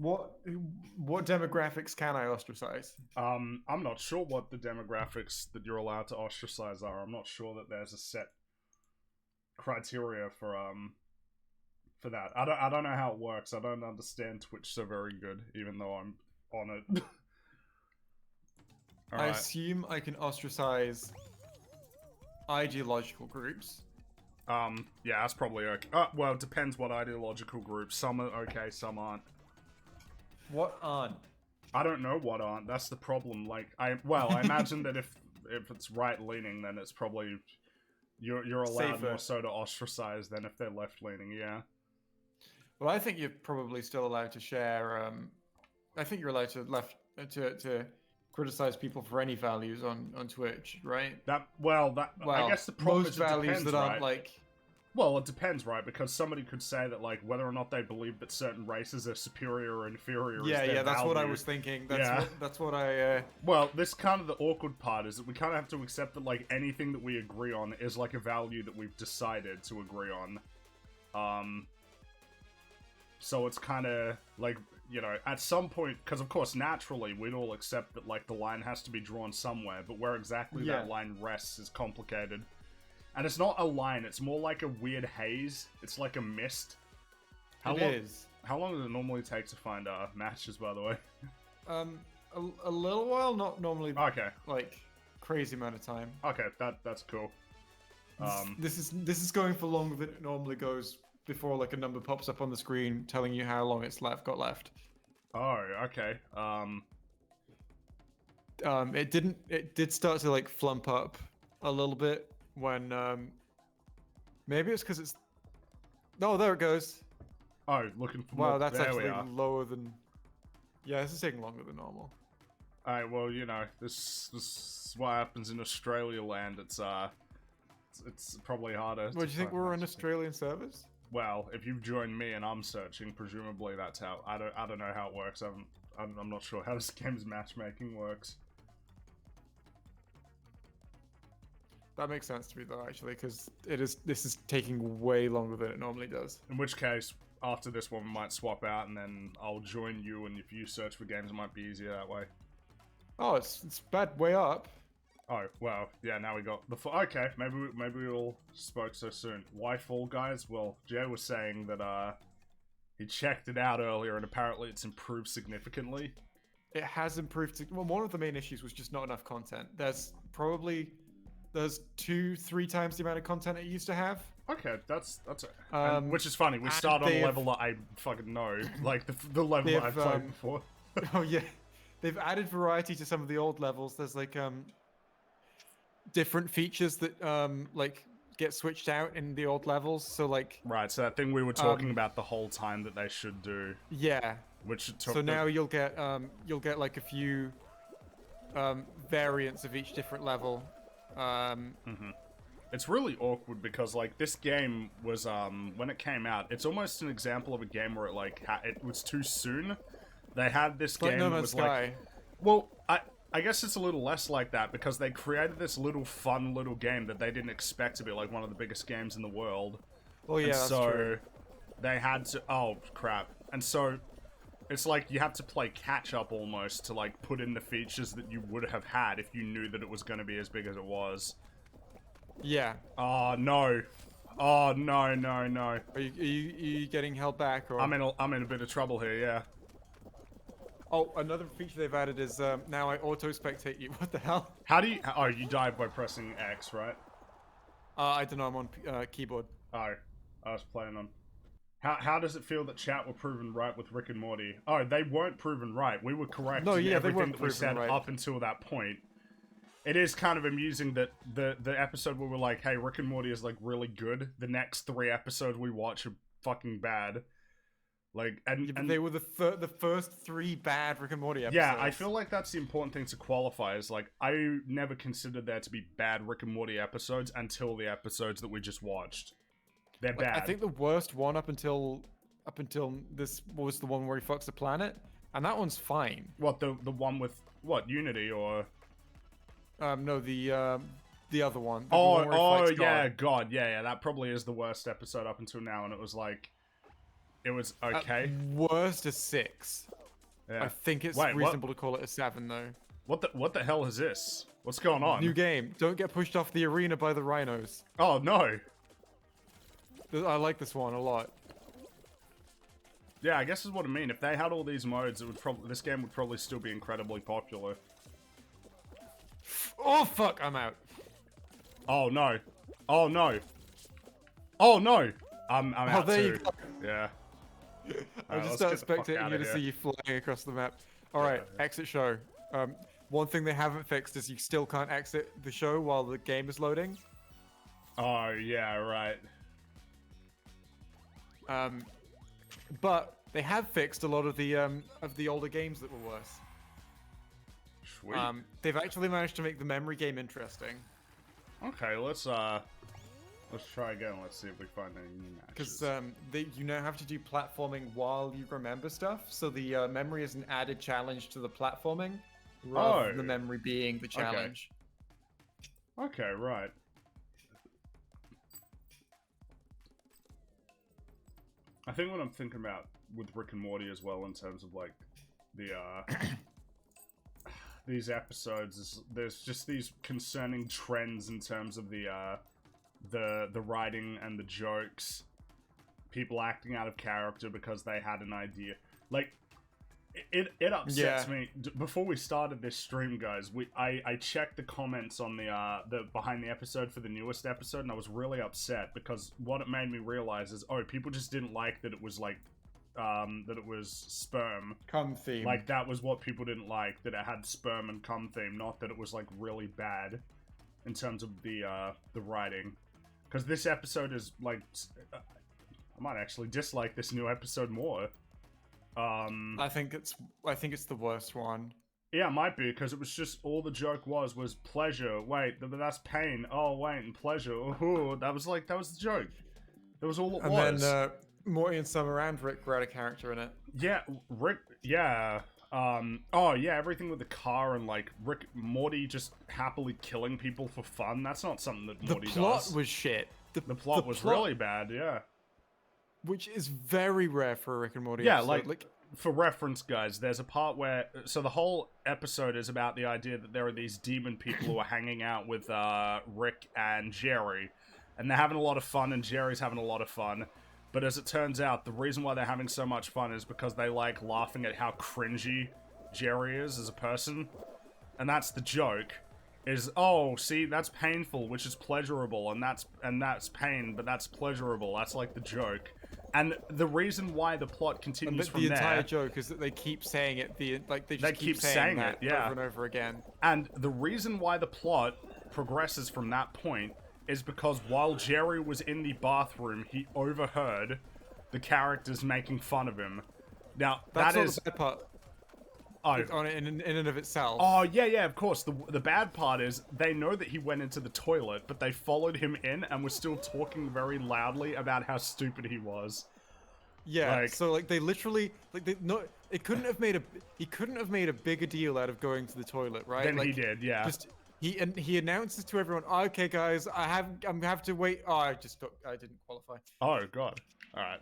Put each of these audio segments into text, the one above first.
What demographics can I ostracize? I'm not sure what the demographics that you're allowed to ostracize are. I'm not sure that there's a set criteria for that. I don't know how it works. I don't understand Twitch so very good, even though I'm on it. I assume I can ostracize ideological groups. Yeah, that's probably okay. Well, it depends what ideological groups. Some are okay, some aren't. What aren't? I don't know what aren't. That's the problem. Like, I imagine that if it's right leaning, then it's probably you're allowed Safer. more so to ostracize than if they're left leaning. Yeah. Well, I think you're probably still allowed to share. I think you're allowed to criticize people for any values on Twitch, right? I guess the problem most is it values depends, that right? aren't like. Well, it depends, right? Because somebody could say that, like, whether or not they believe that certain races are superior or inferior. Yeah, is their that's what I value. was thinking. Yeah. That's what I. Well, this kind of the awkward part is that we kind of have to accept that, like, anything that we agree on is like a value that we've decided to agree on. So it's kind of like, you know, at some point, because of course, naturally, we'd all accept that, like, the line has to be drawn somewhere, but where exactly that line rests is complicated. And it's not a line, it's more like a weird haze. It's like a mist. How long does it normally take to find matches, by the way? A little while, not normally. Okay. Like, crazy amount of time. Okay, that's cool. This is going for longer than it normally goes before, like, a number pops up on the screen telling you how long it's got left. Oh, okay. It did start to, like, flump up a little bit when maybe it's because it's. No, there it goes. Oh, looking for wow, more. that's there actually we are. lower than. Yeah, this is taking longer than normal. Alright, well, you know, this is what happens in Australia land. It's probably harder. What, do you think we're on Australian servers? Well, if you've joined me and I'm searching, presumably that's how. I don't know how it works. I'm not sure how this game's matchmaking works. That makes sense to me though, actually, because this is taking way longer than it normally does. In which case, after this one, we might swap out, and then I'll join you. And if you search for games, it might be easier that way. Oh, it's bad way up. Oh well, yeah. Now we got the okay. Maybe we all spoke so soon. Why Fall Guys? Well, Jay was saying that he checked it out earlier, and apparently it's improved significantly. It has improved. Well, one of the main issues was just not enough content. There's 2-3 times the amount of content it used to have. Okay, that's it. Which is funny. We start on a level that I fucking know, like the level that I've played before. Oh yeah, they've added variety to some of the old levels. There's like different features that like get switched out in the old levels. So like right, so that thing we were talking about the whole time that they should do. Yeah. Which so now you'll get like a few variants of each different level. It's really awkward because, like, this game was, when it came out, it's almost an example of a game where it, like, it was too soon. They had this game that was, like... Well, I guess it's a little less like that because they created this little fun little game that they didn't expect to be, like, one of the biggest games in the world. Oh, yeah, that's true. They had to... Oh, crap. And so... It's like you have to play catch-up almost to, like, put in the features that you would have had if you knew that it was going to be as big as it was. Yeah. Oh, no. Oh, no, no, no. Are you getting held back, or...? I'm in a bit of trouble here, yeah. Oh, another feature they've added is, now I auto-spectate you. What the hell? How do you... Oh, you dive by pressing X, right? I don't know, I'm on keyboard. Oh, I was playing on... How does it feel that chat were proven right with Rick and Morty? Oh, they weren't proven right. We were correct in everything that we said up until that point. It is kind of amusing that the episode where we're like, hey, Rick and Morty is, like, really good. The next 3 episodes we watch are fucking bad. Like, and they were the first 3 bad Rick and Morty episodes. Yeah, I feel like that's the important thing to qualify, is, like, I never considered there to be bad Rick and Morty episodes until the episodes that we just watched. They're bad. I think the worst one up until this was the one where he fucks the planet, and that one's fine. What, the one with what, Unity or? No, the other one. Oh yeah, God, yeah. That probably is the worst episode up until now, and it was like, it was okay. Worst is 6. Yeah. I think it's Wait, reasonable to call it a 7 though. What the hell is this? What's going on? New game. Don't get pushed off the arena by the rhinos. Oh no. I like this one a lot. Yeah, I guess is what I mean. If they had all these modes, it would probably this game would probably still be incredibly popular. Oh fuck, I'm out. Oh no. Oh no. Oh no. I'm out there too. you go. Yeah. I Alright, just let's start get the fuck spectating outta you to here. see you flying across the map. Alright, exit show. One thing they haven't fixed is you still can't exit the show while the game is loading. Oh yeah, right. But they have fixed a lot of the older games that were worse. Sweet. They've actually managed to make the memory game interesting. Okay, let's try again. Let's see if we find any new matches. Because you now have to do platforming while you remember stuff, so the memory is an added challenge to the platforming, rather than the memory being the challenge. Okay, right. I think what I'm thinking about with Rick and Morty as well, in terms of like the these episodes, is there's just these concerning trends in terms of the writing and the jokes, people acting out of character because they had an idea. Like it upsets me. Before we started this stream, guys, I checked the comments on the behind the episode for the newest episode, and I was really upset because what it made me realize is, oh, people just didn't like that it was like that it was sperm. Cum theme. Like that was what people didn't like, that it had sperm and cum theme, not that it was like really bad in terms of the writing. Because this episode is like, I might actually dislike this new episode more. I think it's the worst one. Yeah, it might be, because it was just, all the joke was pleasure. Wait, that's pain. Oh, wait, and pleasure. Ooh, that was the joke. That was all it was. And then Morty and Summer and Rick were out of character in it. Yeah, Rick, yeah. Oh, yeah, everything with the car and, like, Morty just happily killing people for fun. That's not something that Morty does. The plot was shit. The plot was really bad, yeah. Which is very rare for a Rick and Morty Yeah, episode. like, for reference, guys, there's a part where... So the whole episode is about the idea that there are these demon people who are hanging out with Rick and Jerry. And they're having a lot of fun, and Jerry's having a lot of fun. But as it turns out, the reason why they're having so much fun is because they like laughing at how cringy Jerry is as a person. And that's the joke. Is, oh, see, that's painful, which is pleasurable, and that's pain, but that's pleasurable. That's like the joke. And the reason why the plot continues from there... The entire joke is that they keep saying it, they just keep saying that yeah. over and over again. And the reason why the plot progresses from that point is because while Jerry was in the bathroom, he overheard the characters making fun of him. Now, That's that not is... the bad part. Oh. On it in and of itself. Oh, yeah, of course. The bad part is they know that he went into the toilet, but they followed him in and were still talking very loudly about how stupid he was. Yeah, like, so like they literally he couldn't have made a bigger deal out of going to the toilet, right? Than like, he did, yeah. He announces to everyone, oh, "Okay, guys, I have to wait." Oh, I didn't qualify. Oh god. All right.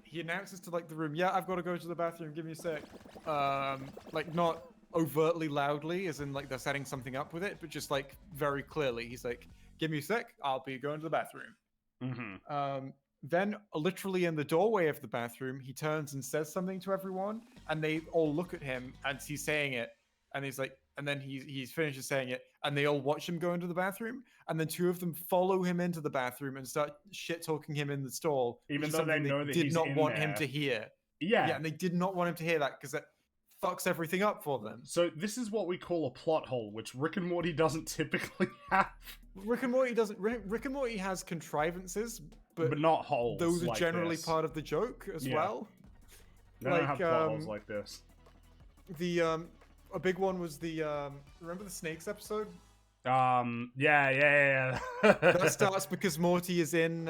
He announces to like the room, "Yeah, I've got to go to the bathroom. Give me a sec." Like not overtly loudly, as in like they're setting something up with it, but just like very clearly, he's like, "Give me a sec. I'll be going to the bathroom." Mm-hmm. Then, literally in the doorway of the bathroom, he turns and says something to everyone, and they all look at him as he's saying it, and he's like, and then he's finishes saying it, and they all watch him go into the bathroom, and then two of them follow him into the bathroom and start shit-talking him in the stall, even though they know that did he's not in want there. him to hear. Yeah, and they did not want him to hear that because that fucks everything up for them. So this is what we call a plot hole, which Rick and Morty doesn't typically have. Rick and Morty doesn't. Rick and Morty has contrivances, but not holes. Those are like generally this. part of the joke as well. They don't have plot holes like this. A big one was the remember the Snakes episode? Yeah. That starts because Morty is in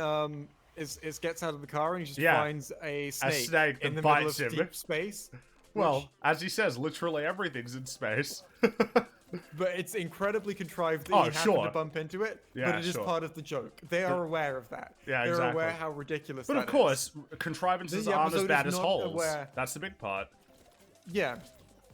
gets out of the car and he just finds a snake in the middle of deep space. Well, as he says, literally everything's in space. But it's incredibly contrived that he happened to bump into it. Yeah, but it is part of the joke. They are aware of that. Yeah, They're aware how ridiculous that is. But of course, contrivances aren't as bad as holes. That's the big part. yeah,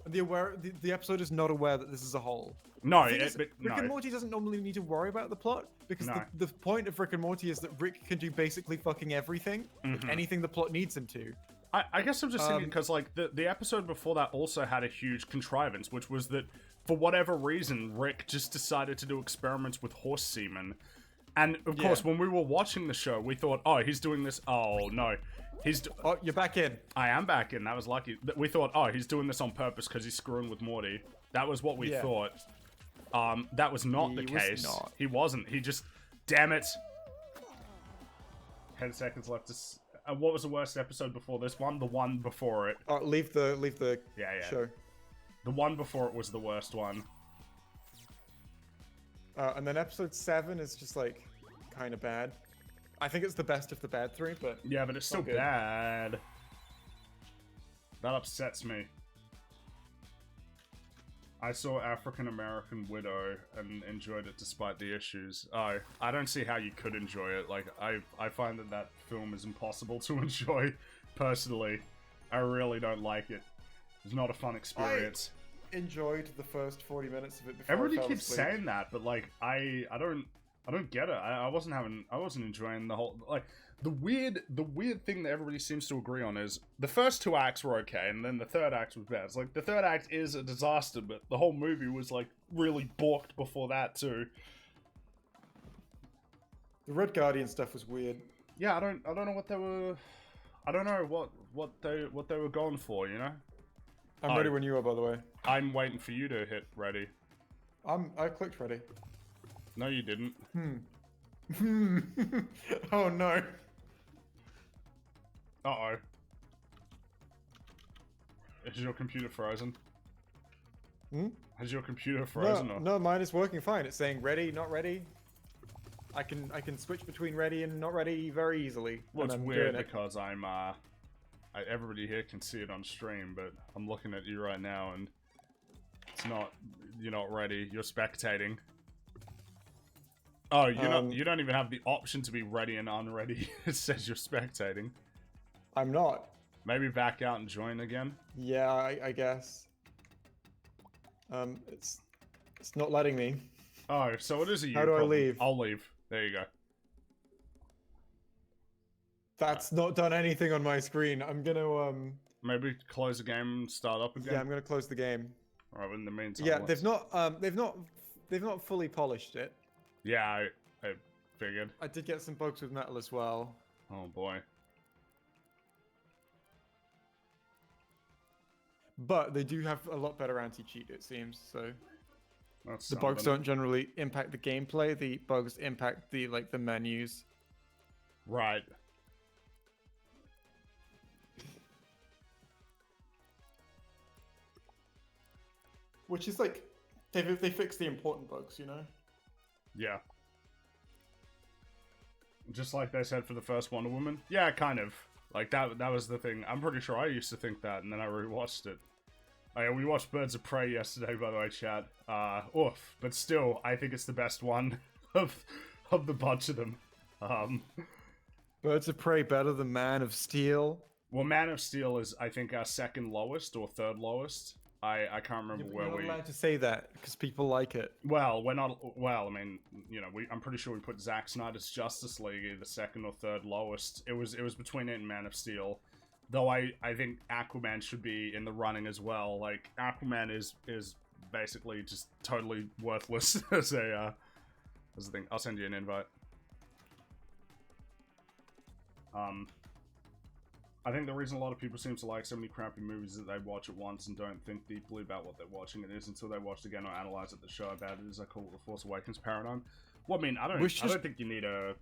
the episode is not aware that this is a hole. No, The thing is, Rick no, and Morty doesn't normally need to worry about the plot because No. the point of Rick and Morty is that Rick can do basically fucking everything, like anything the plot needs him to. I guess I'm just thinking because like the episode before that also had a huge contrivance, which was that for whatever reason Rick just decided to do experiments with horse semen, and of course when we were watching the show we thought, oh, he's doing this. Oh no, Oh, you're back in. I am back in. That was lucky. We thought, oh, he's doing this on purpose because he's screwing with Morty. That was what we thought. That was not the case. He wasn't. He just, damn it. 10 seconds left to. What was the worst episode before this one? The one before it. Oh, leave the show. The one before it was the worst one. And then episode 7 is just like kind of bad. I think it's the best of the bad 3, but yeah, but it's still bad. That upsets me. I saw African American Widow and enjoyed it despite the issues. Oh, I don't see how you could enjoy it. Like, I find that film is impossible to enjoy, personally. I really don't like it. It's not a fun experience. I enjoyed the first 40 minutes of it before Everybody I fell keeps asleep. saying that, but like, I don't get it. I wasn't enjoying the whole, like, the weird thing that everybody seems to agree on is the first 2 acts were okay, and then the third act was bad. It's like, the third act is a disaster, but the whole movie was, like, really balked before that, too. The Red Guardian stuff was weird. Yeah, I don't know what they were, I don't know what they were going for, you know? I'm ready when you are, by the way. I'm waiting for you to hit ready. I clicked ready. No, you didn't. Oh no. Uh-oh. Is your computer frozen? Has your computer frozen? No, mine is working fine. It's saying ready, not ready. I can switch between ready and not ready very easily. Well, it's and I'm weird doing it. because everybody here can see it on stream, but I'm looking at you right now and it's not, you're not ready. You're spectating. Oh, you don't even have the option to be ready and unready. It says you're spectating. I'm not. Maybe back out and join again. Yeah, I guess. It's not letting me. Oh, so it is a you How do I problem. leave? I'll leave. There you go. That's not done anything on my screen. I'm gonna Maybe close the game and start up again. yeah, I'm gonna close the game. Alright, in the meantime. Yeah, they've not fully polished it. Yeah, I figured. I did get some bugs with metal as well. Oh boy. But they do have a lot better anti-cheat, it seems. So That's the bugs something. don't generally impact the gameplay. The bugs impact the menus. Right. Which is like they fix the important bugs, you know. Yeah. Just like they said for the first Wonder Woman. Yeah, kind of. Like that was the thing. I'm pretty sure I used to think that, and then I rewatched it. Oh, yeah, we watched Birds of Prey yesterday, by the way, chat. Oof. But still, I think it's the best one of the bunch of them. Birds of Prey better than Man of Steel. Well, Man of Steel is, I think, our second lowest or third lowest. I can't remember where You're we. not allowed to say that because people like it. Well, we're not. Well, I mean, you know, I'm pretty sure we put Zack Snyder's Justice League either second or third lowest. It was between it and Man of Steel. Though I think Aquaman should be in the running as well. Like Aquaman is basically just totally worthless as a thing. I'll send you an invite. I think the reason a lot of people seem to like so many crappy movies is that they watch it once and don't think deeply about what they're watching it is until they watch it again or analyze it. The show about it is I call it the Force Awakens paradigm. Well, I mean, I don't think you need a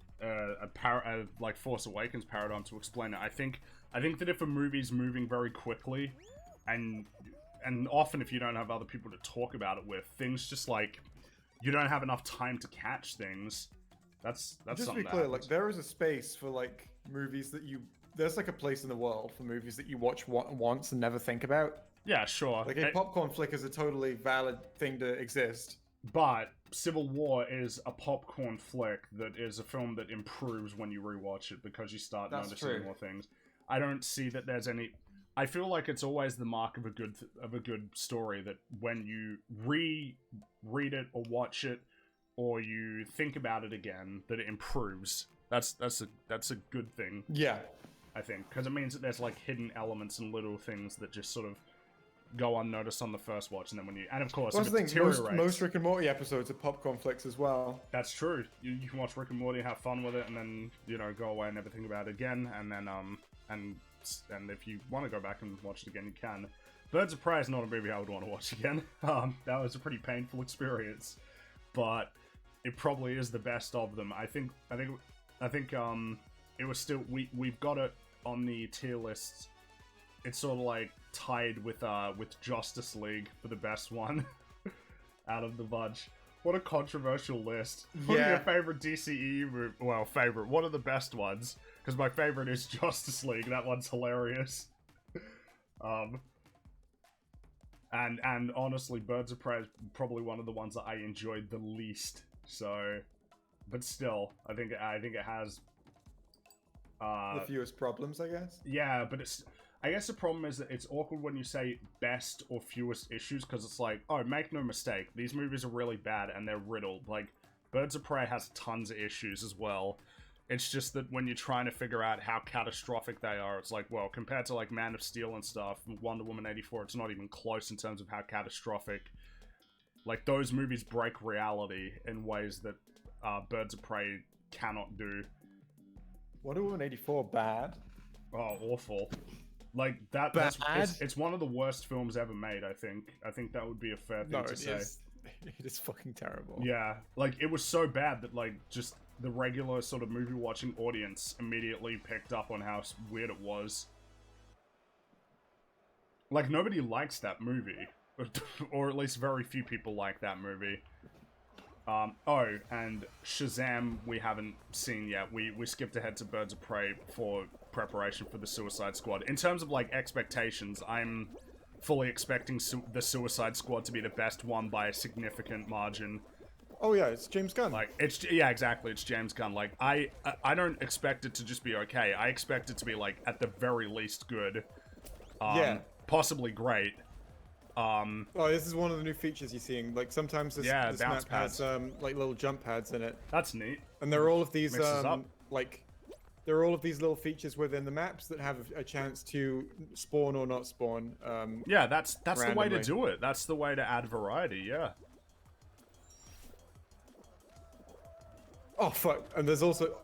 like Force Awakens paradigm to explain it. I think that if a movie's moving very quickly, and often if you don't have other people to talk about it with, things just like you don't have enough time to catch things. That's just to something be clear, that like there is a space for like movies that there's like a place in the world for movies that you watch once and never think about. Yeah, sure. Like a popcorn flick is a totally valid thing to exist. But Civil War is a popcorn flick that is a film that improves when you rewatch it because you start That's noticing true. more things. I don't see that there's any. I feel like it's always the mark of a good story that when you read it or watch it or you think about it again, that it improves. That's a good thing, Yeah. I think, because it means that there's like hidden elements and little things that just sort of go unnoticed on the first watch, and then when you, and of course, Well, if that's it the thing. deteriorates, Most Rick and Morty episodes are popcorn flicks as well. that's true. You can watch Rick and Morty, have fun with it, and then go away and never think about it again, and then and if you want to go back and watch it again, you can. Birds of Prey is not a movie I would want to watch again. That was a pretty painful experience, but it probably is the best of them. I think it was still, we've got it on the tier list. It's sort of like tied with Justice League for the best one out of the bunch. What a controversial list. What are your favorite DCEU movie? Well, favorite. What are the best ones? Because my favorite is Justice League. That one's hilarious. And honestly, Birds of Prey is probably one of the ones that I enjoyed the least. So, but still, I think it has The fewest problems, I guess. yeah, but I guess the problem is that it's awkward when you say best or fewest issues, because it's like, oh, make no mistake, these movies are really bad and they're riddled. Like, Birds of Prey has tons of issues as well. It's just that when you're trying to figure out how catastrophic they are, it's like, well, compared to like Man of Steel and stuff, Wonder Woman 84, it's not even close in terms of how catastrophic. Like, those movies break reality in ways that Birds of Prey cannot do. Wonder Woman 84 bad? Oh, awful. Like, it's one of the worst films ever made, I think. I think that would be a fair thing to say. It is fucking terrible. Yeah, like, it was so bad that, like, just the regular sort of movie-watching audience immediately picked up on how weird it was. Like, nobody likes that movie. Or at least very few people like that movie. Oh, and Shazam we haven't seen yet. We skipped ahead to Birds of Prey for preparation for the Suicide Squad. In terms of, like, expectations, I'm fully expecting the Suicide Squad to be the best one by a significant margin. Oh yeah, it's James Gunn. Like, yeah, exactly, it's James Gunn. Like, I don't expect it to just be okay. I expect it to be, like, at the very least good. Yeah. Possibly great. Oh, this is one of the new features you're seeing. Like, sometimes this map has like little jump pads in it. That's neat. And there are all of these up. like, there are all of these little features within the maps that have a chance to spawn or not spawn. Yeah, that's the way to randomly. do it. That's the way to add variety. Yeah. Oh fuck! And there's also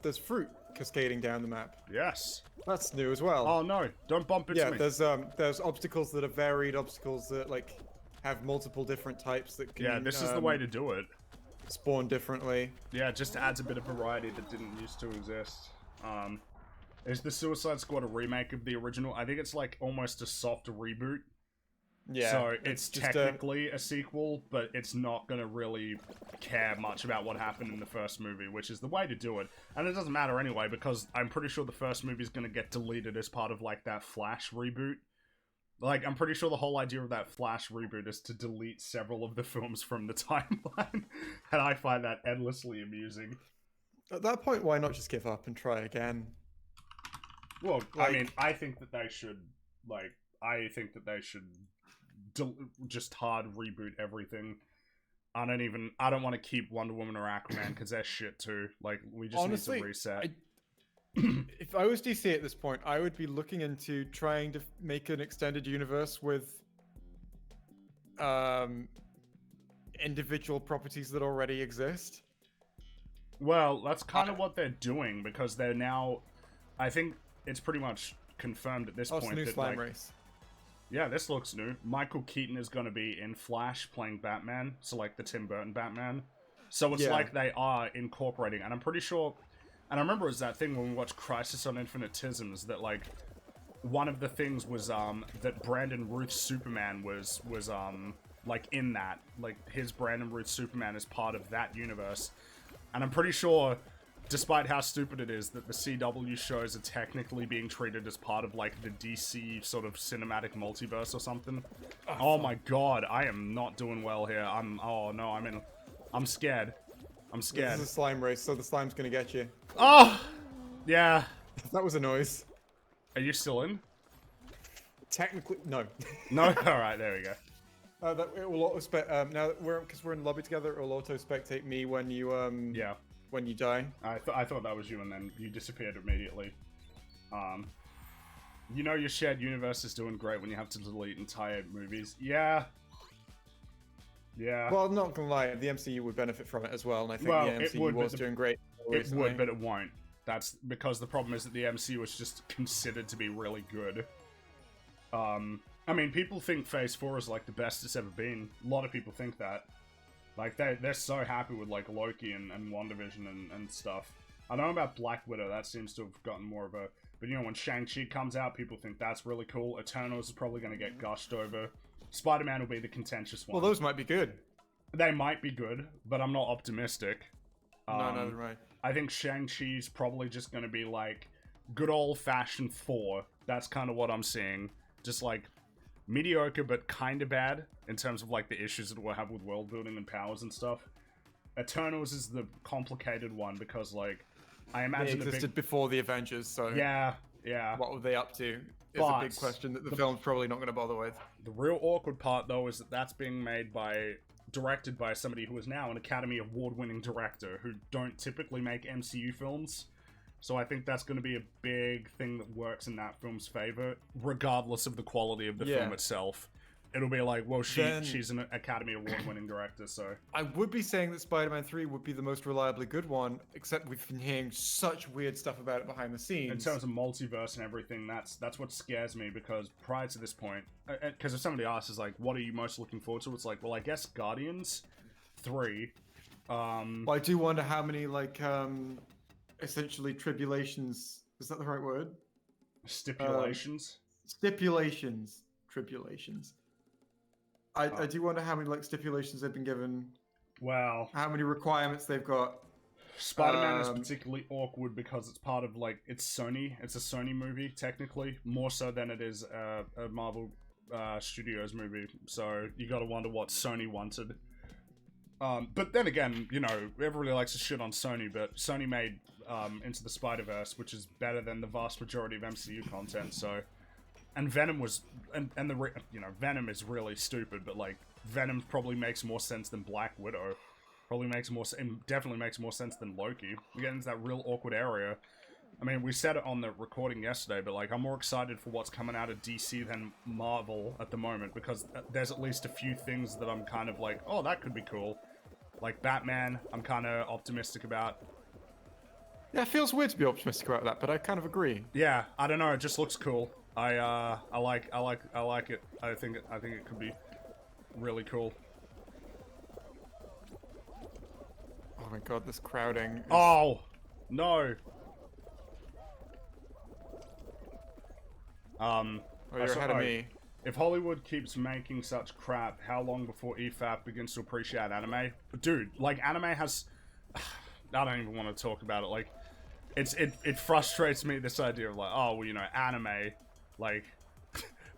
there's fruit cascading down the map. Yes. That's new as well. Oh no! Don't bump into me. There's obstacles that are varied, obstacles that like have multiple different types that can. Yeah, this is the way to do it. Spawn differently. Yeah, it just adds a bit of variety that didn't used to exist. Is the Suicide Squad a remake of the original? I think it's like almost a soft reboot. Yeah. So it's technically a sequel, but it's not gonna really care much about what happened in the first movie, which is the way to do it. And it doesn't matter anyway, because I'm pretty sure the first movie is gonna get deleted as part of like that Flash reboot. Like, I'm pretty sure the whole idea of that Flash reboot is to delete several of the films from the timeline, and I find that endlessly amusing. At that point, why not just give up and try again? Well, I mean, I think that they should, just hard reboot everything. I don't want to keep Wonder Woman or Aquaman because they're shit too. Like, we just Honestly, need to reset. If I was DC at this point, I would be looking into trying to make an extended universe with individual properties that already exist. Well, that's kind of what they're doing, because they're now, I think it's pretty much confirmed at this point. It's a new that, slime like, race. Yeah, this looks new. Michael Keaton is going to be in Flash playing Batman, so like the Tim Burton Batman. So it's like they are incorporating, and I'm pretty sure, and I remember it was that thing when we watched Crisis on Infinite Tisms, that like, one of the things was that Brandon Routh's Superman was like in that, like his Brandon Routh Superman is part of that universe. And I'm pretty sure, despite how stupid it is, that the CW shows are technically being treated as part of, like, the DC sort of cinematic multiverse or something. Oh my god, I am not doing well here. I'm scared. I'm scared. This is a slime race, so the slime's gonna get you. Oh! Yeah. That was a noise. Are you still in? Technically, no. No? Alright, there we go. That it will auto spec. Now that because we're in lobby together, it will auto spectate me when you Yeah. when you die. I thought that was you, and then you disappeared immediately. You know your shared universe is doing great when you have to delete entire movies. Yeah. Yeah. Well, I'm not gonna lie, the MCU would benefit from it as well, and I think Well, the it MCU would, but was doing great. It recently. would, but it won't. That's because the problem is that the MCU was just considered to be really good. I mean, people think Phase 4 is like the best it's ever been. A lot of people think that. Like, they're so happy with like Loki and WandaVision and stuff. I don't know about Black Widow, that seems to have gotten more of a... But you know, when Shang-Chi comes out, people think that's really cool. Eternals is probably going to get gushed over. Spider-Man will be the contentious one. Well, those might be good. They might be good, but I'm not optimistic. No, neither am I. I think Shang-Chi's probably just going to be like good old-fashioned Thor. That's kind of what I'm seeing. Just like mediocre, but kind of bad in terms of like the issues that we'll have with world building and powers and stuff. Eternals is the complicated one because like I imagine They existed before the Avengers, so yeah. what were they up to? Is a big question that the film's probably not going to bother with. The real awkward part though is that that's being directed by somebody who is now an Academy Award-winning director who don't typically make MCU films. So I think that's going to be a big thing that works in that film's favor, regardless of the quality of the film itself. It'll be like, well, she's an Academy Award-winning director, so... I would be saying that Spider-Man 3 would be the most reliably good one, except we've been hearing such weird stuff about it behind the scenes. In terms of multiverse and everything, that's what scares me, because prior to this point... Because if somebody asks, like, what are you most looking forward to? It's like, well, I guess Guardians 3... Well, I do wonder how many, like, essentially tribulations... Is that the right word? Stipulations? Tribulations. I do wonder how many like stipulations they've been given. Wow. How many requirements they've got. Spider-Man is particularly awkward because it's part of like it's Sony. It's a Sony movie technically, more so than it is a Marvel Studios movie. So you got to wonder what Sony wanted. But then again, you know, everybody likes to shit on Sony, but Sony made Into the Spider-Verse, which is better than the vast majority of MCU content. So. And Venom was, Venom is really stupid, but like, Venom probably makes more sense than Black Widow. Definitely makes more sense than Loki. We get into that real awkward area. I mean, we said it on the recording yesterday, but like, I'm more excited for what's coming out of DC than Marvel at the moment, because there's at least a few things that I'm kind of like, oh, that could be cool. Like Batman, I'm kind of optimistic about. Yeah, it feels weird to be optimistic about that, but I kind of agree. Yeah, I don't know, it just looks cool. I like it. I think it could be really cool. Oh my god, this crowding. Is... Oh no. Oh, you're ahead of me. If Hollywood keeps making such crap, how long before EFAP begins to appreciate anime? Dude, like anime has. I don't even want to talk about it. Like, it frustrates me, this idea of like, oh, well, you know, anime. Like,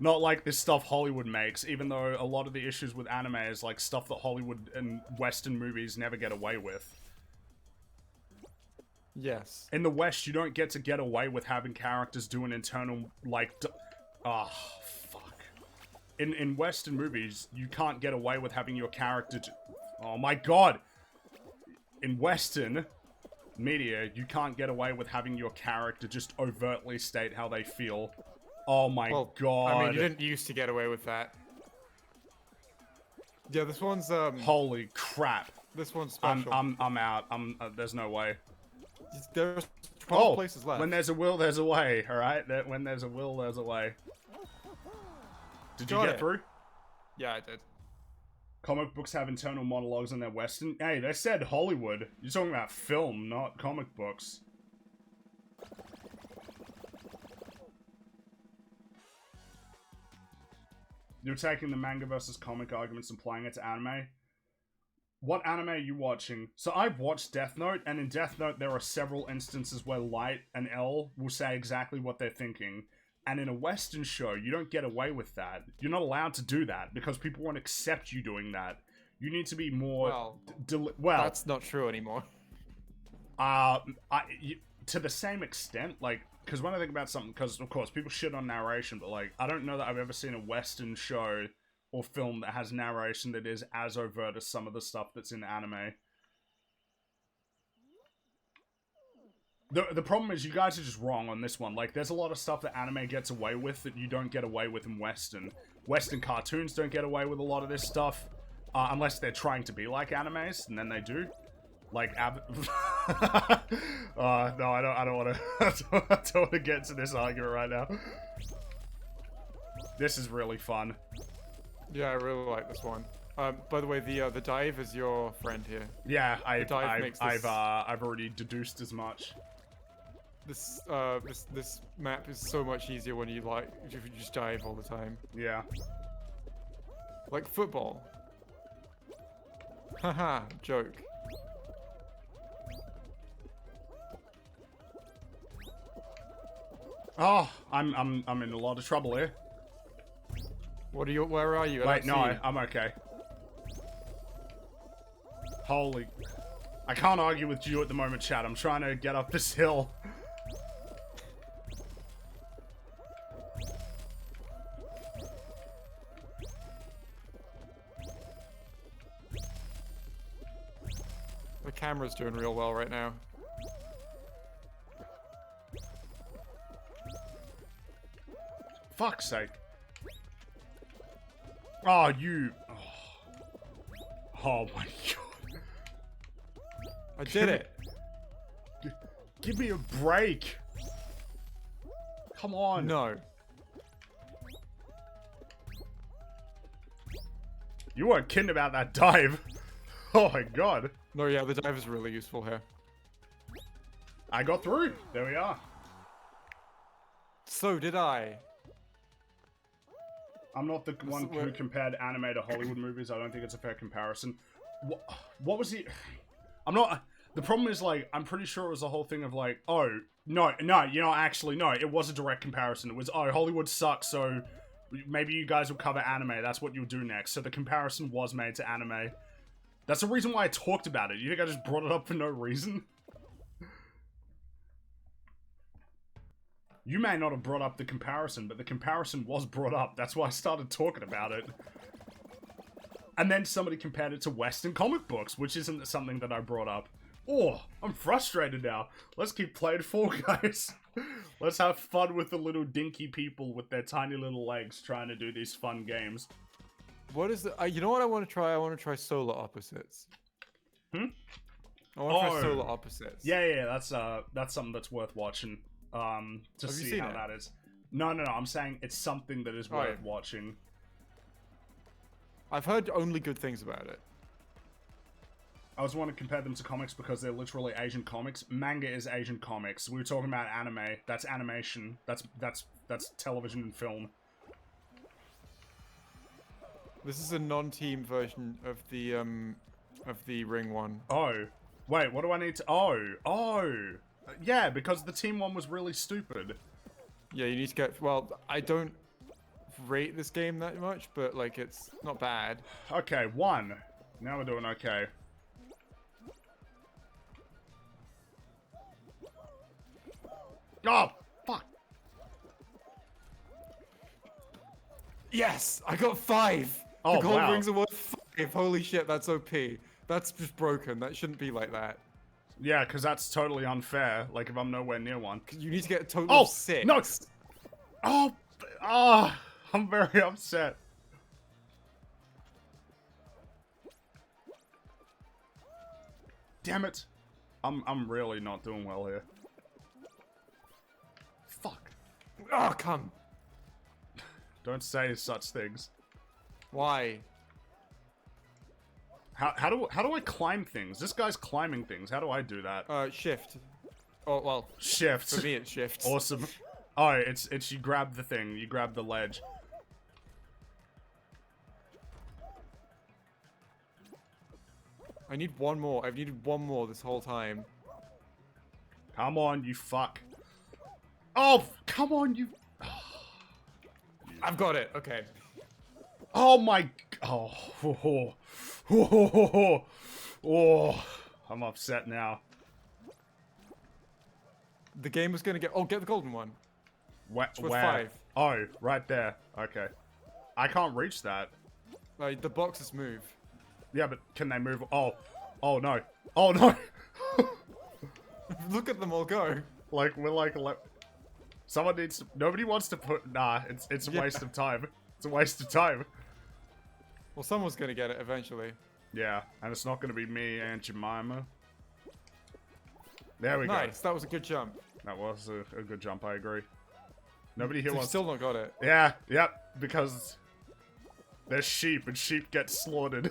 not like this stuff Hollywood makes, even though a lot of the issues with anime is like stuff that Hollywood and Western movies never get away with. Yes. In the West, you don't get away with having characters do an internal, like, fuck. In Western movies, you can't get away with having your character oh my god! In Western media, you can't get away with having your character just overtly state how they feel. Oh my god. I mean, you didn't used to get away with that. Yeah, this one's, Holy crap. This one's special. I'm out. There's no way. There's 12 places left. When there's a will, there's a way, alright? When there's a will, there's a way. Did you get through? Yeah, I did. Comic books have internal monologues in their Western... Hey, they said Hollywood. You're talking about film, not comic books. You're taking the manga versus comic arguments and applying it to anime. What anime are you watching? So I've watched Death Note, and in Death Note there are several instances where Light and L will say exactly what they're thinking. And in a Western show, you don't get away with that. You're not allowed to do that, because people won't accept you doing that. You need to be more... Well, that's not true anymore. To the same extent, like, because when I think about something, because of course people shit on narration, but like I don't know that I've ever seen a Western show or film that has narration that is as overt as some of the stuff that's in anime. The problem is you guys are just wrong on this one. Like, there's a lot of stuff that anime gets away with that you don't get away with in Western. Western cartoons don't get away with a lot of this stuff, unless they're trying to be like animes, and then they do. Like, no, I don't want to. I don't want to get into this argument right now. This is really fun. Yeah, I really like this one. By the way, the dive is your friend here. Yeah, I've this... already deduced as much. This map is so much easier when you if you just dive all the time. Yeah. Like football. Haha, joke. Oh, I'm in a lot of trouble here. What are you? Where are you? Wait, no, I'm okay. Holy... I can't argue with you at the moment, chat. I'm trying to get up this hill. The camera's doing real well right now. Fuck's sake. Oh, you... Oh my god. I did it. Give me a break. Come on. No. You weren't kidding about that dive. Oh my god. No, yeah, the dive is really useful here. I got through. There we are. So did I. I'm not the one who compared anime to Hollywood movies. I don't think it's a fair comparison. What was the... I'm not... The problem is, like, I'm pretty sure it was the whole thing of, like, oh, no, you know, actually, no, it was a direct comparison. It was, oh, Hollywood sucks, so maybe you guys will cover anime. That's what you'll do next. So the comparison was made to anime. That's the reason why I talked about it. You think I just brought it up for no reason? You may not have brought up the comparison, but the comparison was brought up. That's why I started talking about it. And then somebody compared it to Western comic books, which isn't something that I brought up. Oh, I'm frustrated now. Let's keep playing Fall Guys. Let's have fun with the little dinky people with their tiny little legs trying to do these fun games. What is the... you know what I want to try? I want to try Solar Opposites. Hmm? I want to try Solar Opposites. Yeah, that's something that's worth watching. To see how that is. No, I'm saying it's something that is worth watching. I've heard only good things about it. I was want to compare them to comics because they're literally Asian comics. Manga is Asian comics. We were talking about anime. That's animation. That's television and film. This is a non-team version of the Ring one. Oh, wait. What do I need to? Oh. Yeah, because the team one was really stupid. Yeah, you need to get... Well, I don't rate this game that much, but, like, it's not bad. Okay, 1. Now we're doing okay. Oh, fuck. Yes! I got 5! Oh, the gold wow. rings are worth 5. Holy shit, that's OP. That's just broken. That shouldn't be like that. Yeah, because that's totally unfair. Like, if I'm nowhere near one. You need to get a total of 6. No! I'm very upset. Damn it. I'm really not doing well here. Fuck. Oh, come. Don't say such things. Why? How do I climb things? This guy's climbing things. How do I do that? Shift. Oh, well. Shift. For me, it's shift. Awesome. Oh, it's you grab the thing. You grab the ledge. I need one more. I've needed one more this whole time. Come on, you fuck. Oh, come on, you... I've got it. Okay. Oh my... Oh, I'm upset now. The game was gonna get. Oh, get the golden one. Where? It's worth 5. Oh, right there. Okay. I can't reach that. The boxes move. Yeah, but can they move? Oh. Oh, no. Oh, no. Look at them all go. Like, we're like... Someone needs to... Nobody wants to put... Nah, it's a waste of time. It's a waste of time. Well, someone's gonna get it eventually. Yeah, and it's not gonna be me and Jemima. There we go. Nice, that was a good jump. That was a good jump, I agree. Nobody here You've wants... still not got it. Yeah, yep, because... There's sheep, and sheep get slaughtered.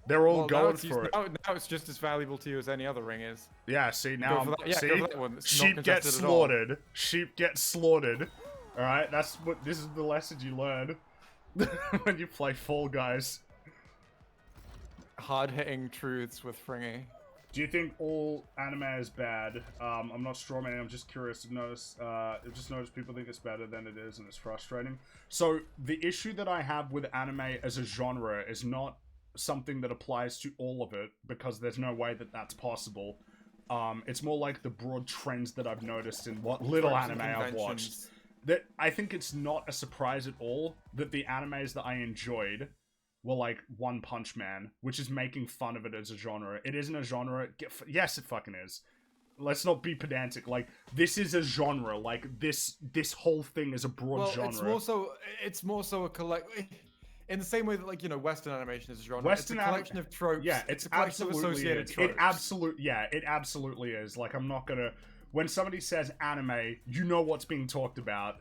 They're all going for it. Now it's just as valuable to you as any other ring is. Yeah, see, now Go for that, yeah, see? go for that one. It's Sheep not get contested at all. slaughtered. Sheep get slaughtered. Alright, this is the lesson you learn when you play Fall Guys. Hard-hitting truths with Fringy. Do you think all anime is bad? I'm not strawmanning, I'm just curious to notice. I've just noticed people think it's better than it is, and it's frustrating. So, the issue that I have with anime as a genre is not something that applies to all of it, because there's no way that that's possible. It's more like the broad trends that I've noticed in what little anime I've watched. That I think it's not a surprise at all that the animes that I enjoyed were like One Punch Man, which is making fun of it as a genre. It isn't a genre. Yes, it fucking is. Let's not be pedantic. Like, this is a genre. Like, this whole thing is a broad genre. It's more so a collect. In the same way that, like, you know, Western animation is a genre. Western it's a collection of tropes. Yeah, it's a collection of associated tropes. It absolutely is. Like, I'm not gonna... When somebody says anime, you know what's being talked about.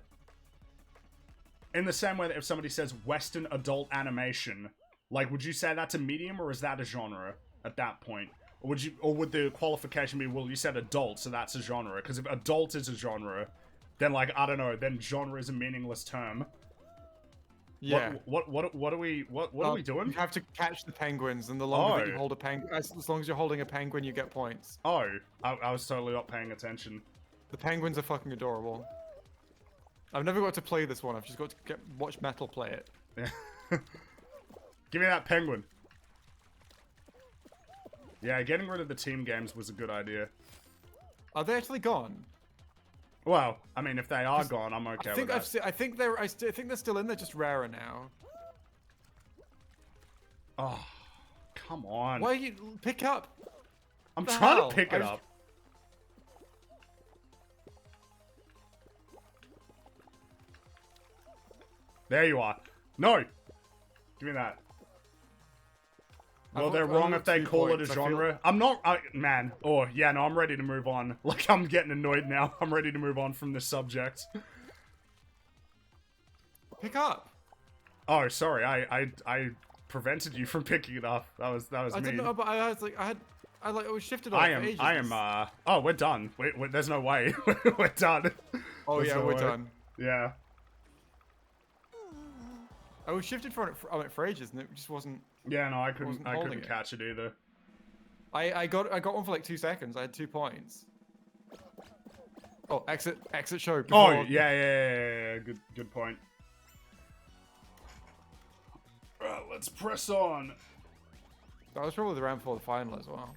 In the same way that if somebody says Western adult animation, like, would you say that's a medium or is that a genre at that point? Or would the qualification be, well, you said adult, so that's a genre? Because if adult is a genre, then, like, I don't know, then genre is a meaningless term. Yeah. What are we doing? You have to catch the penguins, and the longer that you hold a penguin, as long as you're holding a penguin, you get points. Oh, I was totally not paying attention. The penguins are fucking adorable. I've never got to play this one. I've just got to watch Metal play it. Yeah. Give me that penguin. Yeah, getting rid of the team games was a good idea. Are they actually gone? Well, I mean, if they are gone, I'm okay with that. I think they're still in. They're just rarer now. Oh, come on! Why you pick up? I'm trying to pick it up. There you are. No, give me that. Well, they're wrong if they call it a genre. I'm not, man. Oh, yeah, no, I'm ready to move on. Like, I'm getting annoyed now. I'm ready to move on from this subject. Pick up. Oh, sorry. I prevented you from picking it up. That was mean. I didn't know, but I was shifted on for ages. Oh, we're done. Wait, there's no way. We're done. Oh, yeah, we're done. Yeah. I was shifted on it for ages, and it just wasn't. Yeah, no, I couldn't catch it either. I got one for like 2 seconds. I had 2 points. Oh, exit show. Before... Oh, yeah. Good point. Right, let's press on. That was probably the round before the final as well.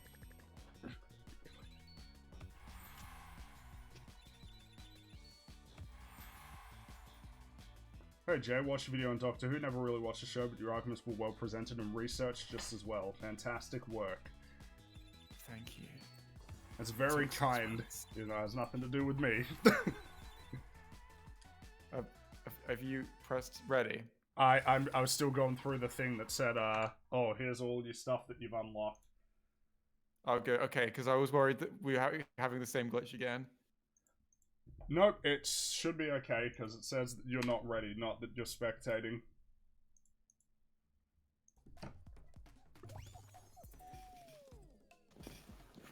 Hey Jay, watched a video on Doctor Who, never really watched the show, but your arguments were well presented and researched just as well. Fantastic work. Thank you. That's very kind. You know, it has nothing to do with me. Have you pressed ready? I was still going through the thing that said, oh, here's all your stuff that you've unlocked. Oh, good. Okay, because I was worried that we were having the same glitch again. Nope, it should be okay, because it says that you're not ready, not that you're spectating.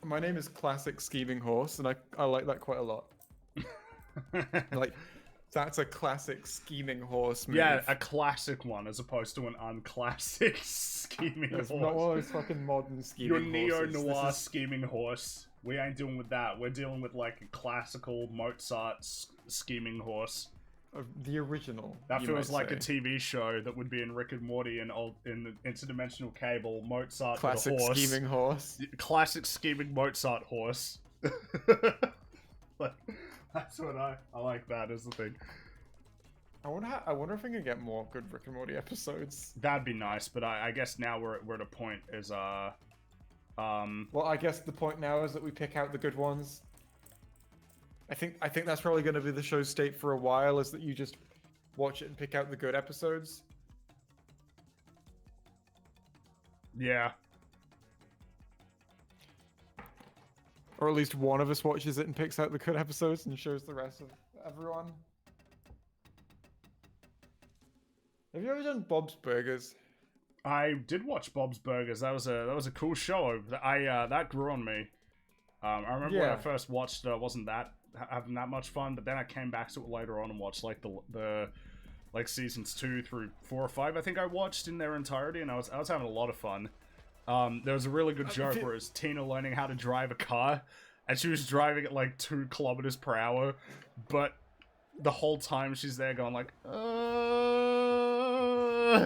My name is Classic Scheming Horse, and I like that quite a lot. Like, that's a classic scheming horse move. Yeah, a classic one, as opposed to an unclassic scheming horse. Not one of those fucking modern scheming Your horses. neo-noir scheming horse. We ain't dealing with that. We're dealing with, like, a classical Mozart scheming horse. The original. That feels like a TV show that would be in Rick and Morty and in the interdimensional cable. Mozart classic with a horse. Scheming horse. Classic scheming Mozart horse. Like, that's what I like. That is the thing. I wonder if I can get more good Rick and Morty episodes. That'd be nice, but I guess now we're at a point is Well, I guess the point now is that we pick out the good ones. I think that's probably going to be the show's state for a while, is that you just watch it and pick out the good episodes. Yeah. Or at least one of us watches it and picks out the good episodes and shows the rest of everyone. Have you ever done Bob's Burgers? I did watch Bob's Burgers. That was a cool show. That grew on me. I remember when I first watched it, I wasn't having that much fun, but then I came back to it later on and watched like the like seasons 2 through 4 or 5. I think I watched in their entirety, and I was having a lot of fun. There was a really good joke where it's Tina learning how to drive a car, and she was driving at like 2 kilometers per hour, but the whole time she's there going like,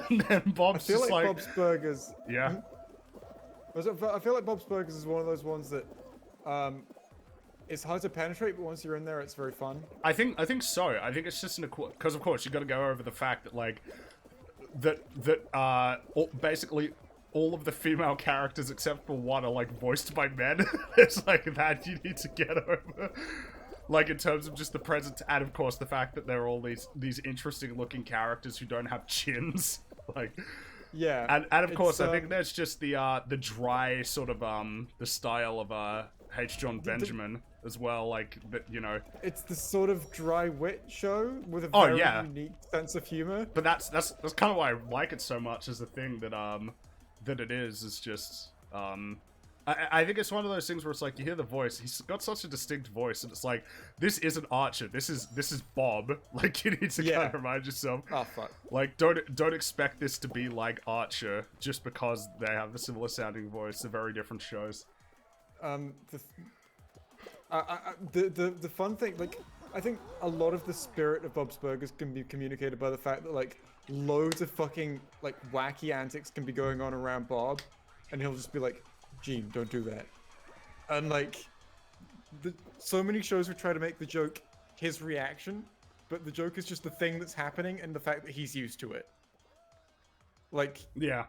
and then Bob's just like Bob's Burgers. Yeah. I feel like Bob's Burgers is one of those ones that, it's hard to penetrate, but once you're in there, it's very fun. I think so. I think it's just because of course you got to go over the fact that like basically all of the female characters except for one are like voiced by men. It's like that you need to get over. Like in terms of just the presence, and of course the fact that they're all these interesting looking characters who don't have chins. Like yeah, and of course I think there's just the dry sort of the style of H. John Benjamin as well, like that, you know. It's the sort of dry wit show with a very unique sense of humor. But that's kind of why I like it so much, is the thing that it is just I think it's one of those things where it's like you hear the voice, he's got such a distinct voice, and it's like, this isn't Archer, this is Bob. Like you need to kind of remind yourself. Oh fuck. Like don't expect this to be like Archer just because they have a similar sounding voice. They're very different shows. The fun thing, like, I think a lot of the spirit of Bob's Burgers can be communicated by the fact that like loads of fucking like wacky antics can be going on around Bob, and he'll just be like, Gene, don't do that. And like, so many shows would try to make the joke his reaction, but the joke is just the thing that's happening and the fact that he's used to it. Like, yeah,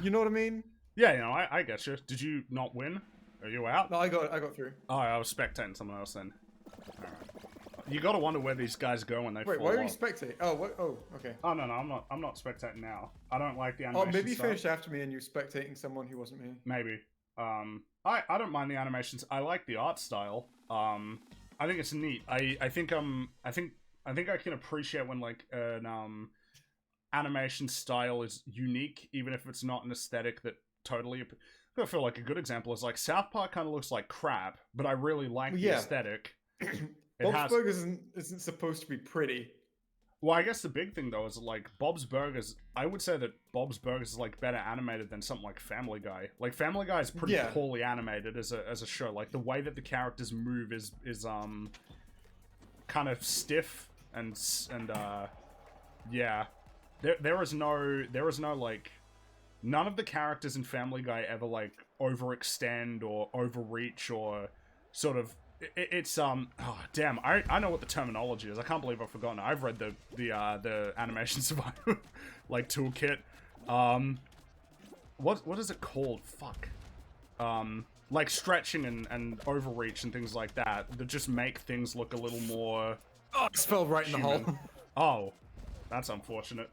you know what I mean? Yeah, you know, I get you. Did you not win? Are you out? No, I got through. Oh, I was spectating someone else then. Alright. You gotta wonder where these guys go when they fall Wait, why are you off. spectating? Oh, what? Oh, okay. Oh, no, I'm not spectating now. I don't like the animation Oh, maybe you style. finished after me and you're spectating someone who wasn't me. Maybe. I don't mind the animations. I like the art style. I think it's neat. I think I can appreciate when like an animation style is unique, even if it's not an aesthetic that totally. I feel like a good example is like South Park kind of looks like crap, but I really like the aesthetic. Bob's Burgers isn't supposed to be pretty. Well, I guess the big thing though is like Bob's Burgers. I would say that Bob's Burgers is like better animated than something like Family Guy. Like Family Guy is pretty poorly animated as a show. Like the way that the characters move is kind of stiff and yeah. There is no like. None of the characters in Family Guy ever, like, overextend or overreach or sort of... It's, oh, damn, I know what the terminology is. I can't believe I've forgotten it. I've read the Animation Survival, like, toolkit. What is it called? Fuck. Like, stretching and overreach and things like that just make things look a little more... Oh, it's spelled right human. in the hole. Oh, that's unfortunate.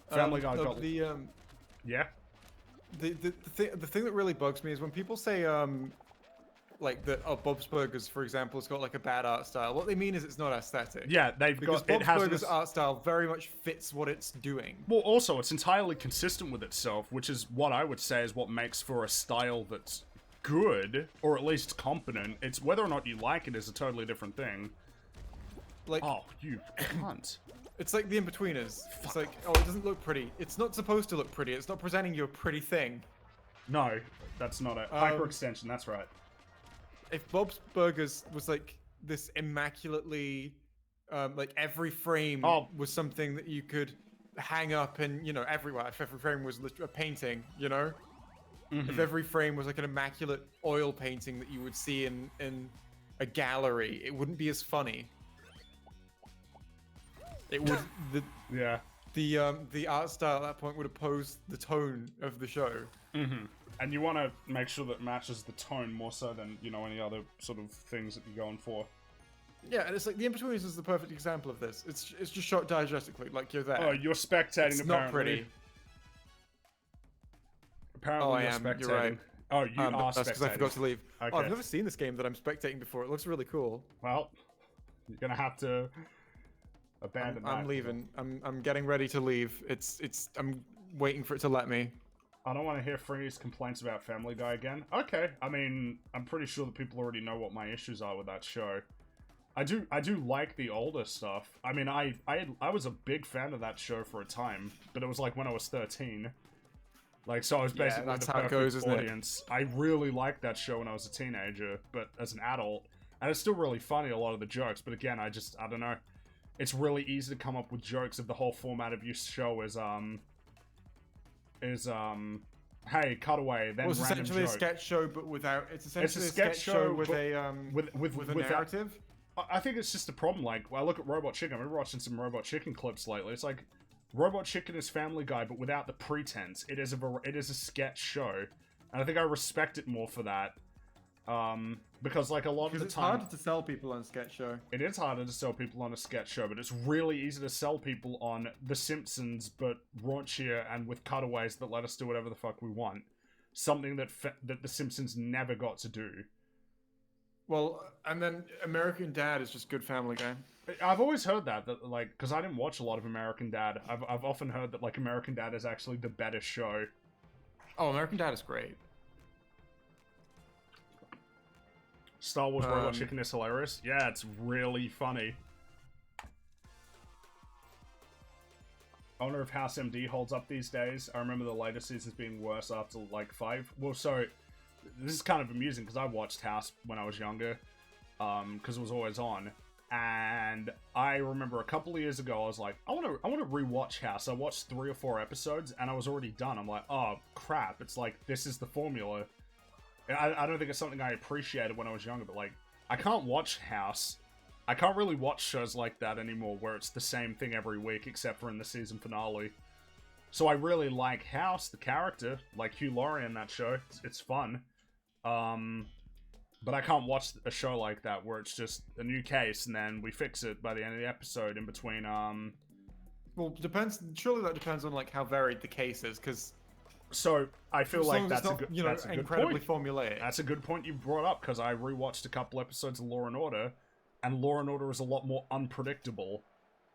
Family Guy got... Yeah. The thing that really bugs me is when people say like that Bob's Burgers, for example, has got like a bad art style. What they mean is it's not aesthetic. Yeah, because Bob's Burgers art style very much fits what it's doing. Well, also it's entirely consistent with itself, which is what I would say is what makes for a style that's good or at least competent. It's whether or not you like it is a totally different thing. Like, oh, you cunt. It's like the in-betweeners. It's like, oh, it doesn't look pretty. It's not supposed to look pretty. It's not presenting you a pretty thing. No, that's not it. Hyperextension, that's right. If Bob's Burgers was like this immaculately, like every frame was something that you could hang up and, you know, everywhere. If every frame was a painting, you know? if every frame was like an immaculate oil painting that you would see in a gallery, it wouldn't be as funny. It would the art style at that point would oppose the tone of the show. And you want to make sure that it matches the tone more so than, you know, any other sort of things that you're going for. Yeah, and it's like the In-Betweeners is the perfect example of this. It's just shot diegetically, like you're there. Oh, you're spectating. It's apparently. not pretty. Apparently, you're spectating. You're right. Oh, you are spectating. That's because I forgot to leave. Okay. Oh, I've never seen this game that I'm spectating before. It looks really cool. Well, you're gonna have to abandon that. I'm leaving. I'm getting ready to leave. I'm waiting for it to let me. I don't want to hear Free's complaints about Family Guy again. Okay, I mean, I'm pretty sure that people already know what my issues are with that show. I do like the older stuff. I mean, I was a big fan of that show for a time, but it was like when I was 13. Like, so I was basically that's the how it perfect goes, isn't it? audience. I really liked that show when I was a teenager, but as an adult, and it's still really funny, a lot of the jokes, but again, I don't know. It's really easy to come up with jokes if the whole format of your show is hey, cutaway, then It's random essentially joke. a sketch show, but without. It's essentially a sketch show with but a with a without- narrative. I think it's just a problem. Like, I look at Robot Chicken. I've been watching some Robot Chicken clips lately. It's like Robot Chicken is Family Guy, but without the pretense. It is a sketch show, and I think I respect it more for that. Because like a lot of the It's time, harder to sell people on a sketch show. it is harder to sell people on a sketch show, but it's really easy to sell people on The Simpsons, but raunchier and with cutaways that let us do whatever the fuck we want. Something that that The Simpsons never got to do. Well, and then American Dad is just good Family Guy. I've always heard that like, because I didn't watch a lot of American Dad. I've often heard that like American Dad is actually the better show. Oh, American Dad is great. Star Wars Robot Chicken is hilarious. Yeah, it's really funny. I wonder if House MD holds up these days. I remember the later seasons being worse after like 5. Well, so this is kind of amusing because I watched House when I was younger, because it was always on. And I remember a couple of years ago, I was like, I want to rewatch House. I watched 3 or 4 episodes, and I was already done. I'm like, oh crap! It's like this is the formula. I don't think it's something I appreciated when I was younger, but like, I can't watch House. I can't really watch shows like that anymore, where it's the same thing every week, except for in the season finale. So I really like House, the character, like Hugh Laurie in that show. It's fun. But I can't watch a show like that where it's just a new case and then we fix it by the end of the episode in between. Well, depends. Surely that depends on like how varied the case is, because. So I feel like that's a good, you know, that's a good incredibly point. formulaic. That's a good point you brought up, because I rewatched a couple episodes of Law and Order, and Law and Order is a lot more unpredictable.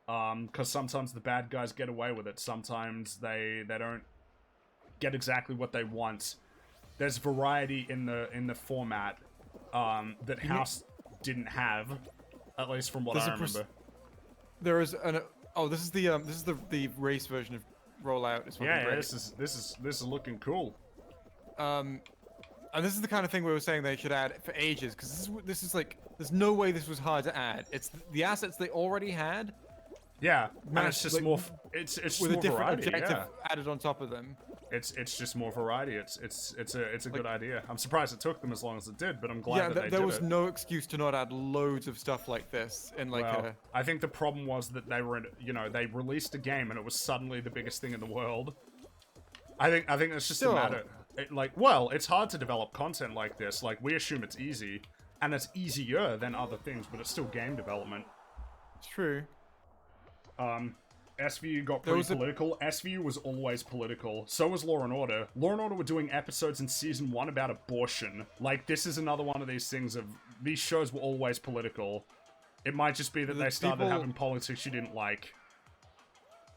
Because sometimes the bad guys get away with it. Sometimes they don't get exactly what they want. There's variety in the format that House didn't have, at least from what I remember. There is an this is the race version of Rollout. It's yeah, great. this is looking cool. And this is the kind of thing we were saying they should add for ages, because this is like there's no way this was hard to add. It's the assets they already had. Yeah, and it's just like, more. It's with more a different variety, objective yeah. added on top of them. It's just more variety. It's a good idea. I'm surprised it took them as long as it did, but I'm glad that they there did was it. no excuse to not add loads of stuff like this in like Well, I think the problem was that they were, they released a game and it was suddenly the biggest thing in the world. I think it's just a matter. It's hard to develop content like this. Like, we assume it's easy, and it's easier than other things, but it's still game development. It's true. SVU got pretty political. SVU was always political. So was Law and Order. Law and Order were doing episodes in season 1 about abortion. Like, this is another one of these things of these shows were always political. It might just be that they started having politics you didn't like.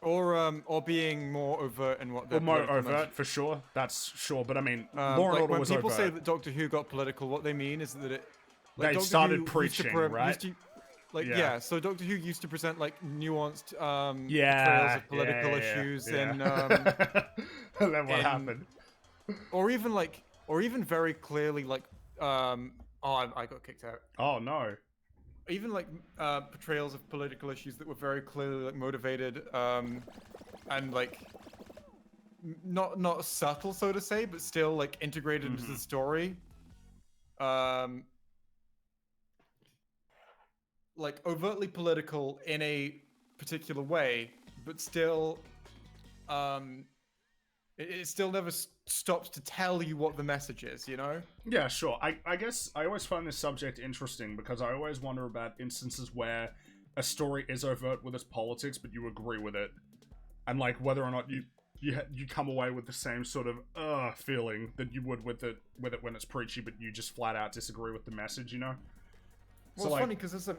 Or being more overt in what they're more overt, for sure. That's sure, but I mean, Law and Order was overt. When people say that Doctor Who got political, what they mean is that it... Like, they started preaching, right? So Doctor Who used to present, like, nuanced portrayals of political issues in... and then what happened? Or even very clearly, like, I got kicked out. Oh, no. Even, like, portrayals of political issues that were very clearly, like, motivated, and, like, not subtle, so to say, but still like integrated into the story. Like overtly political in a particular way, but still, it still never stops to tell you what the message is, you know? Yeah, sure. I guess I always find this subject interesting because I always wonder about instances where a story is overt with its politics, but you agree with it, and like whether or not you come away with the same sort of feeling that you would with it when it's preachy, but you just flat out disagree with the message, you know? Well, so, it's like, funny because it's a.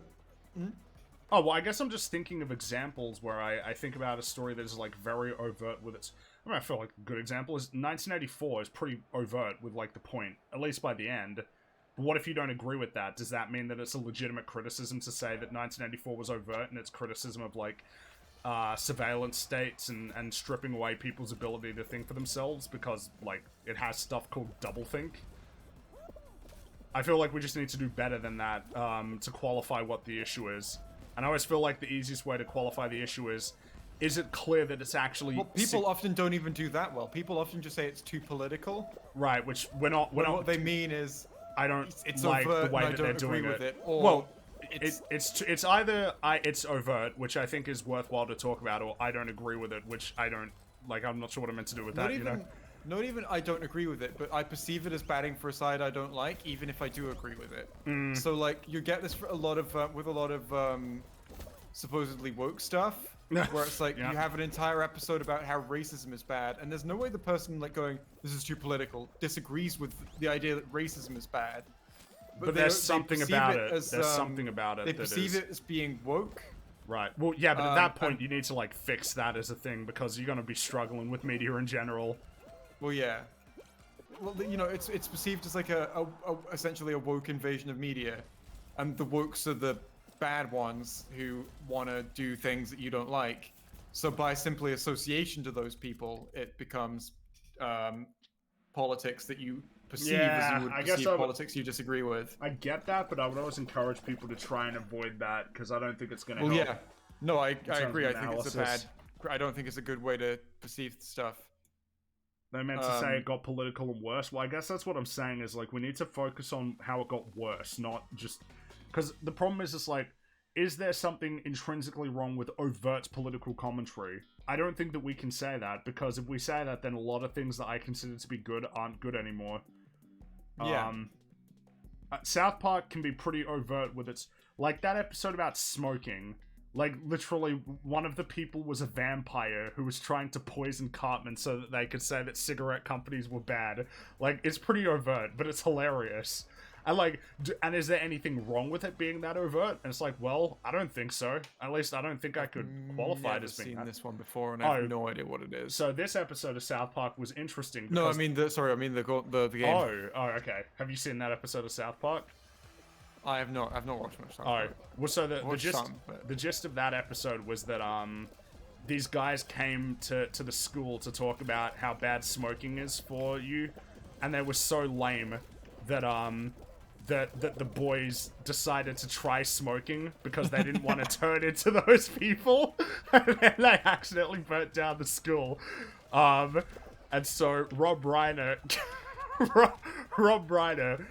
Oh, well, I guess I'm just thinking of examples where I think about a story that is, like, very overt with its... I mean, I feel like a good example is 1984 is pretty overt with, like, the point, at least by the end. But what if you don't agree with that? Does that mean that it's a legitimate criticism to say that 1984 was overt and it's criticism of, like, surveillance states and stripping away people's ability to think for themselves because, like, it has stuff called doublethink? I feel like we just need to do better than that to qualify what the issue is. And I always feel like the easiest way to qualify the issue is it clear that it's actually... Well, people often don't even do that well. People often just say it's too political. Right, which we're not... What they mean is... I don't it's like overt the way and that I they're don't doing agree it. with it. Or Well, it's either it's overt, which I think is worthwhile to talk about, or I don't agree with it, which I don't... Like, I'm not sure what I'm meant to do with that, you know? Not even I don't agree with it, but I perceive it as batting for a side I don't like, even if I do agree with it. So, like, you get this for a lot of with a lot of supposedly woke stuff, where it's like Yeah. you have an entire episode about how racism is bad, and there's no way the person like going, "This is too political," disagrees with the idea that racism is bad. But there's something about it. There's something about it They that perceive is... it as being woke. Right. Well, yeah, but at that point, and- you need to, like, fix that as a thing, because you're gonna be struggling with media in general. Well, yeah. Well, you know, it's perceived as like essentially a woke invasion of media, and the wokes are the bad ones who want to do things that you don't like. So by simply association to those people, it becomes politics that you perceive as you would I guess perceive politics you disagree with. I get that, but I would always encourage people to try and avoid that, because I don't think it's going to Well, help. yeah. No, I terms agree. of I think it's a bad. analysis. I don't think it's a good way to perceive stuff. They meant to say it got political and worse. Well, I guess that's what I'm saying is, like, we need to focus on how it got worse, not just... Because the problem is, it's like, is there something intrinsically wrong with overt political commentary? I don't think that we can say that, because if we say that, then a lot of things that I consider to be good aren't good anymore. Yeah. South Park can be pretty overt with its... Like, that episode about smoking... Like, literally, one of the people was a vampire who was trying to poison Cartman so that they could say that cigarette companies were bad. Like, it's pretty overt, but it's hilarious. And, like, and is there anything wrong with it being that overt? And it's like, well, I don't think so. At least I don't think I could qualify it as being seen that. this one before, and I have no idea what it is. So this episode of South Park was interesting because... No, I mean the game. Oh, okay. Have you seen that episode of South Park? I've not watched much. Oh, well, so the Watched gist, some, but- the gist of that episode was that these guys came to the school to talk about how bad smoking is for you, and they were so lame that that the boys decided to try smoking because they didn't want to turn into those people, and then they accidentally burnt down the school. And so Rob Reiner, Rob Reiner,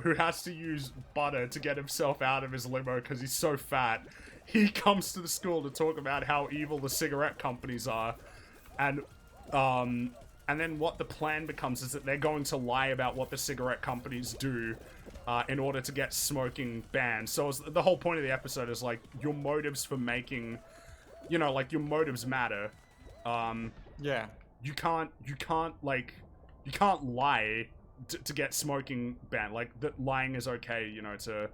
who has to use butter to get himself out of his limo because he's so fat, he comes to the school to talk about how evil the cigarette companies are, and then what the plan becomes is that they're going to lie about what the cigarette companies do in order to get smoking banned. So the whole point of the episode is, like, your motives for making, you know, like, your motives matter. Yeah. You can't lie to get smoking banned. Like, that lying is okay, you know, to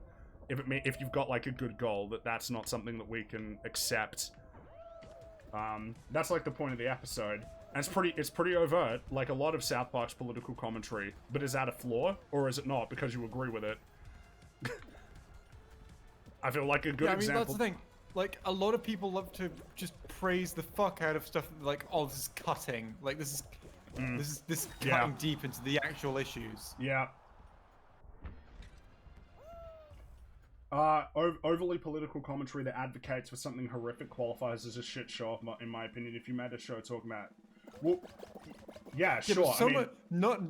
if you've got, like, a good goal, that's not something that we can accept. That's, like, the point of the episode. And it's pretty overt, like a lot of South Park's political commentary. But is that a flaw, or is it not because you agree with it? I feel like a good example. That's the thing. Like, a lot of people love to just praise the fuck out of stuff like, oh, this is cutting. Like, this is cutting deep into the actual issues. Yeah. Overly political commentary that advocates for something horrific qualifies as a shit show, in my opinion. If you made a show talking about Well, yeah, Yeah, sure. but so I mean, much, not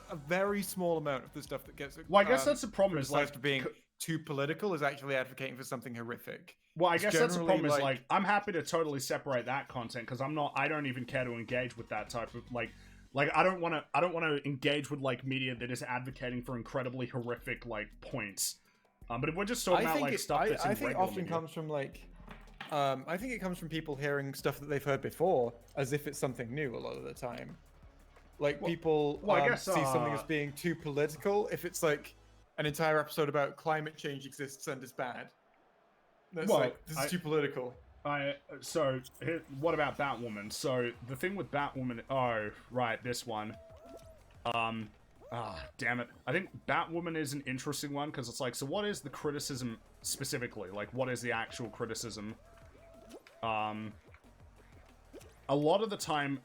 a very small amount of the stuff that gets. well, I guess that's the problem. Is like criticized for being too political is actually advocating for something horrific. Well, I It's guess that's the generally problem. Is like I'm happy to totally separate that content because I don't even care to engage with that type of like I don't want to engage with like media that is advocating for incredibly horrific like points. But if we're just talking about like stuff that's in I think it regular often media, comes from like. I think it comes from people hearing stuff that they've heard before as if it's something new a lot of the time. Like people I guess, see something as being too political if it's like an entire episode about climate change exists and is bad. That's like, this is too political. So what about Batwoman? So the thing with Batwoman, oh right, this one. Damn it. I think Batwoman is an interesting one because it's like, so what is the criticism specifically? Like, what is the actual criticism? A lot of the time,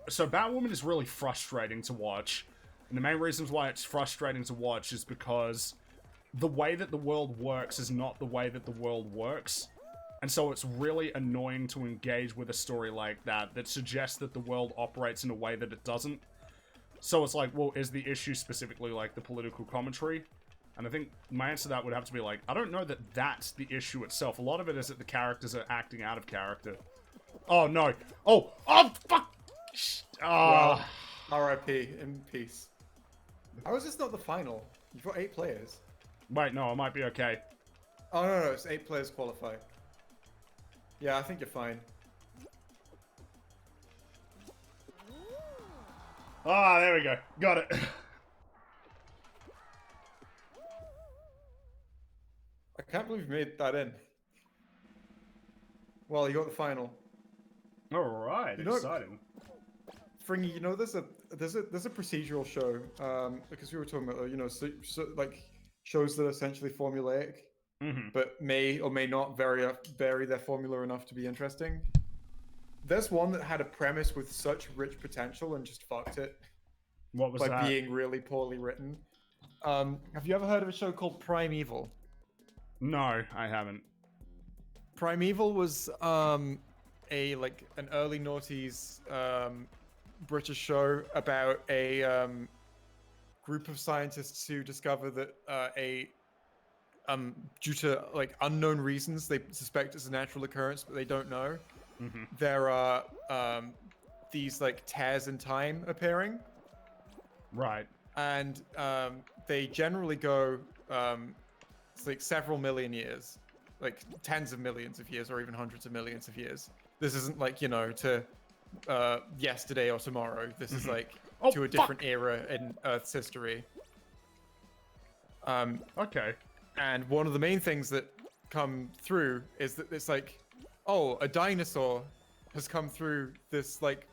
so Batwoman is really frustrating to watch, and the main reasons why it's frustrating to watch is because the way that the world works is not the way that the world works. And so it's really annoying to engage with a story like that that suggests that the world operates in a way that it doesn't. So it's like, well, is the issue specifically like the political commentary? And I think my answer to that would have to be like, I don't know that that's the issue itself. A lot of it is that the characters are acting out of character. Oh, no. Oh, fuck! Well, R.I.P. in peace. How is this not the final? You've got 8 players. Wait, no, I might be okay. Oh, no, it's 8 players qualify. Yeah, I think you're fine. Ah, there we go. Got it. I can't believe you made that in. Well, you got the final. All right, You know, exciting. Fringy, you know, there's a procedural show, because we were talking about, you know, like shows that are essentially formulaic, but may or may not vary their formula enough to be interesting. There's one that had a premise with such rich potential and just fucked it. What was by that? being really poorly written. Have you ever heard of a show called Primeval? No, I haven't. Primeval was an early noughties British show about a group of scientists who discover that due to like unknown reasons, they suspect it's a natural occurrence, but they don't know. There are these like tears in time appearing. Right. And they generally go it's like several million years, like tens of millions of years, or even hundreds of millions of years. This isn't like, you know, to yesterday or tomorrow. This is like to a different era in Earth's history. Okay. And one of the main things that come through is that it's like, oh, a dinosaur has come through this like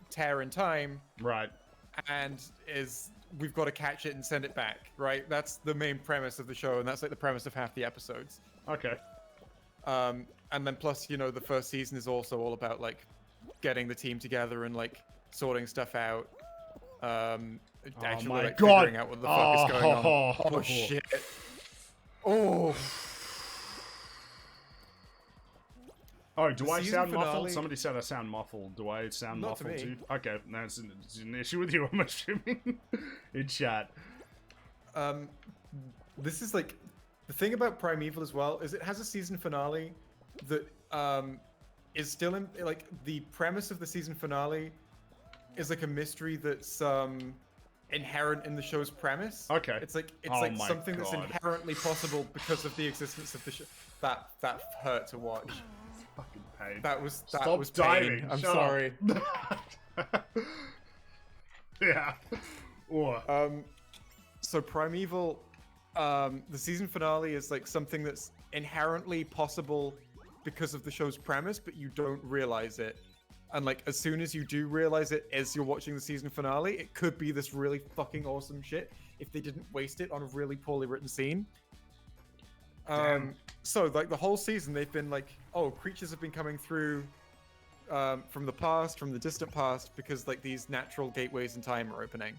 tear in time. Right. And we've got to catch it and send it back, right? That's the main premise of the show, and that's like the premise of half the episodes. Okay. And then plus, you know, the first season is also all about like getting the team together and like sorting stuff out. Actually, my like God. figuring out what the fuck is going on. Oh shit. Oh. Oh, do I season sound finale- muffled? Somebody said I sound muffled. Do I sound Not to muffled me. too? Okay, no, it's an issue with you, I'm assuming. In chat. This is like the thing about Primeval as well is it has a season finale that is still in like the premise of the season finale is like a mystery that's inherent in the show's premise. Okay. It's like my something that's God. inherently possible because of the existence of the show. That hurt to watch. Fucking pain. That was Stop pain. diving. I'm Shut sorry. up. Yeah. Or So Primeval, the season finale is like something that's inherently possible because of the show's premise, but you don't realize it. And like as soon as you do realize it as you're watching the season finale, it could be this really fucking awesome shit if they didn't waste it on a really poorly written scene. So like the whole season they've been like, oh, creatures have been coming through from the past, from the distant past, because like these natural gateways in time are opening.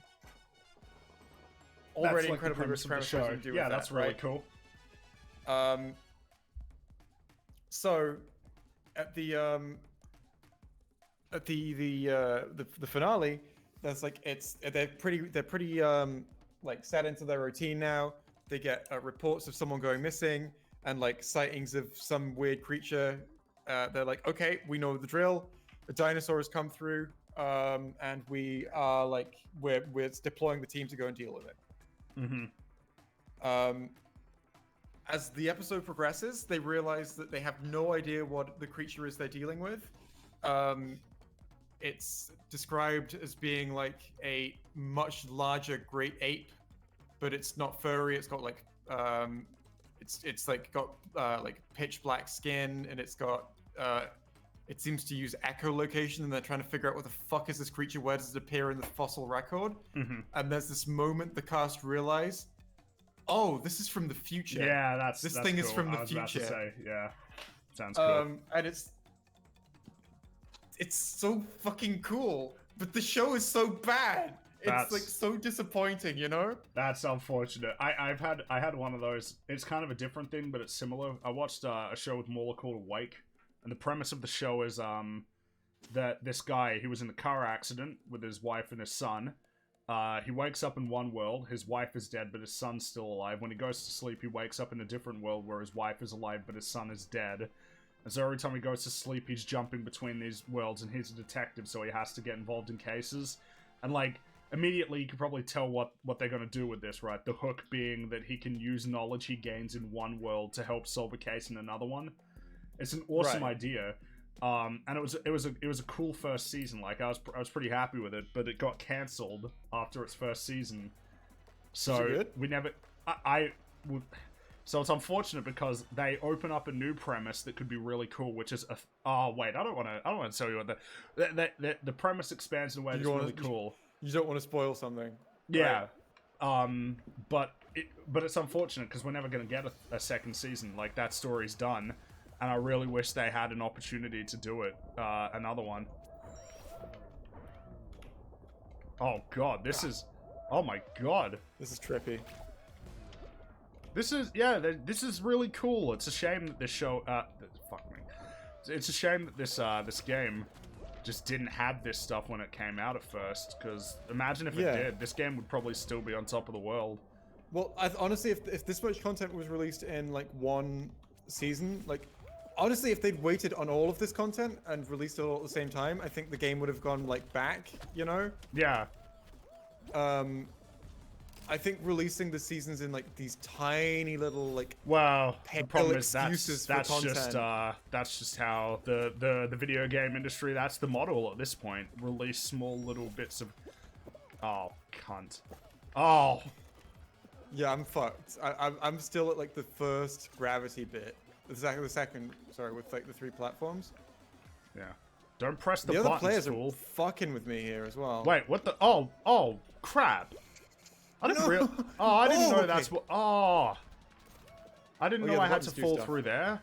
that's Already like the incredibly premise rich of the premise. show. To do Yeah, with that's that, really right? cool. So at the at the finale, that's like they're pretty like set into their routine now. They get reports of someone going missing and like sightings of some weird creature. They're like, okay, we know the drill. A dinosaur has come through, and we are like we're deploying the team to go and deal with it. As the episode progresses, they realize that they have no idea what the creature is they're dealing with. It's described as being like a much larger great ape, but it's not furry. It's got like it's like got like pitch black skin, and it's got it seems to use echolocation, and they're trying to figure out what the fuck is this creature? Where does it appear in the fossil record? And there's this moment the cast realize, oh, this is from the future. Yeah, that's this that's thing cool. is from the I was future. About to say, yeah, sounds cool. And it's so fucking cool, but the show is so bad. It's like so disappointing, you know? That's unfortunate. I had one of those. It's kind of a different thing, but it's similar. I watched a show with Mauler called Awake, and the premise of the show is that this guy, he was in a car accident with his wife and his son. He wakes up in one world, his wife is dead, but his son's still alive. When he goes to sleep, he wakes up in a different world where his wife is alive, but his son is dead. And so every time he goes to sleep, he's jumping between these worlds, and he's a detective, so he has to get involved in cases. And, like, immediately you can probably tell what they're going to do with this, right? The hook being that he can use knowledge he gains in one world to help solve a case in another one. It's an awesome idea. And it was a cool first season. Like, I was pretty happy with it, but it got cancelled after its first season. So we never I would. So it's unfortunate because they open up a new premise that could be really cool, which is oh wait, I don't want to tell you what the premise expands in a way that's really cool. You don't want to spoil something. Yeah. Right. But it's unfortunate because we're never going to get a second season. Like, that story's done, and I really wish they had an opportunity to do it. Another one. Oh god, this is. Oh my god. This is trippy. This is really cool. It's a shame that this show, fuck me. It's a shame that this game just didn't have this stuff when it came out at first, because imagine if it did. This game would probably still be on top of the world. Well, honestly, if this much content was released in, like, one season, like, honestly, if they'd waited on all of this content and released it all at the same time, I think the game would have gone, like, back, you know? Yeah. I think releasing the seasons in, like, these tiny little, like, well, the problem is that's just how the video game industry, that's the model at this point. Release small little bits of. Oh, cunt. Oh. Yeah, I'm fucked. I'm still at, like, the first gravity bit. The second, sorry, with, like, the 3 platforms. Yeah. Don't press the buttons, buttons, other players fool. are fucking with me here as well. Wait, what the? Oh, crap. I didn't I didn't know that's what. Oh. I didn't know I had to fall through there.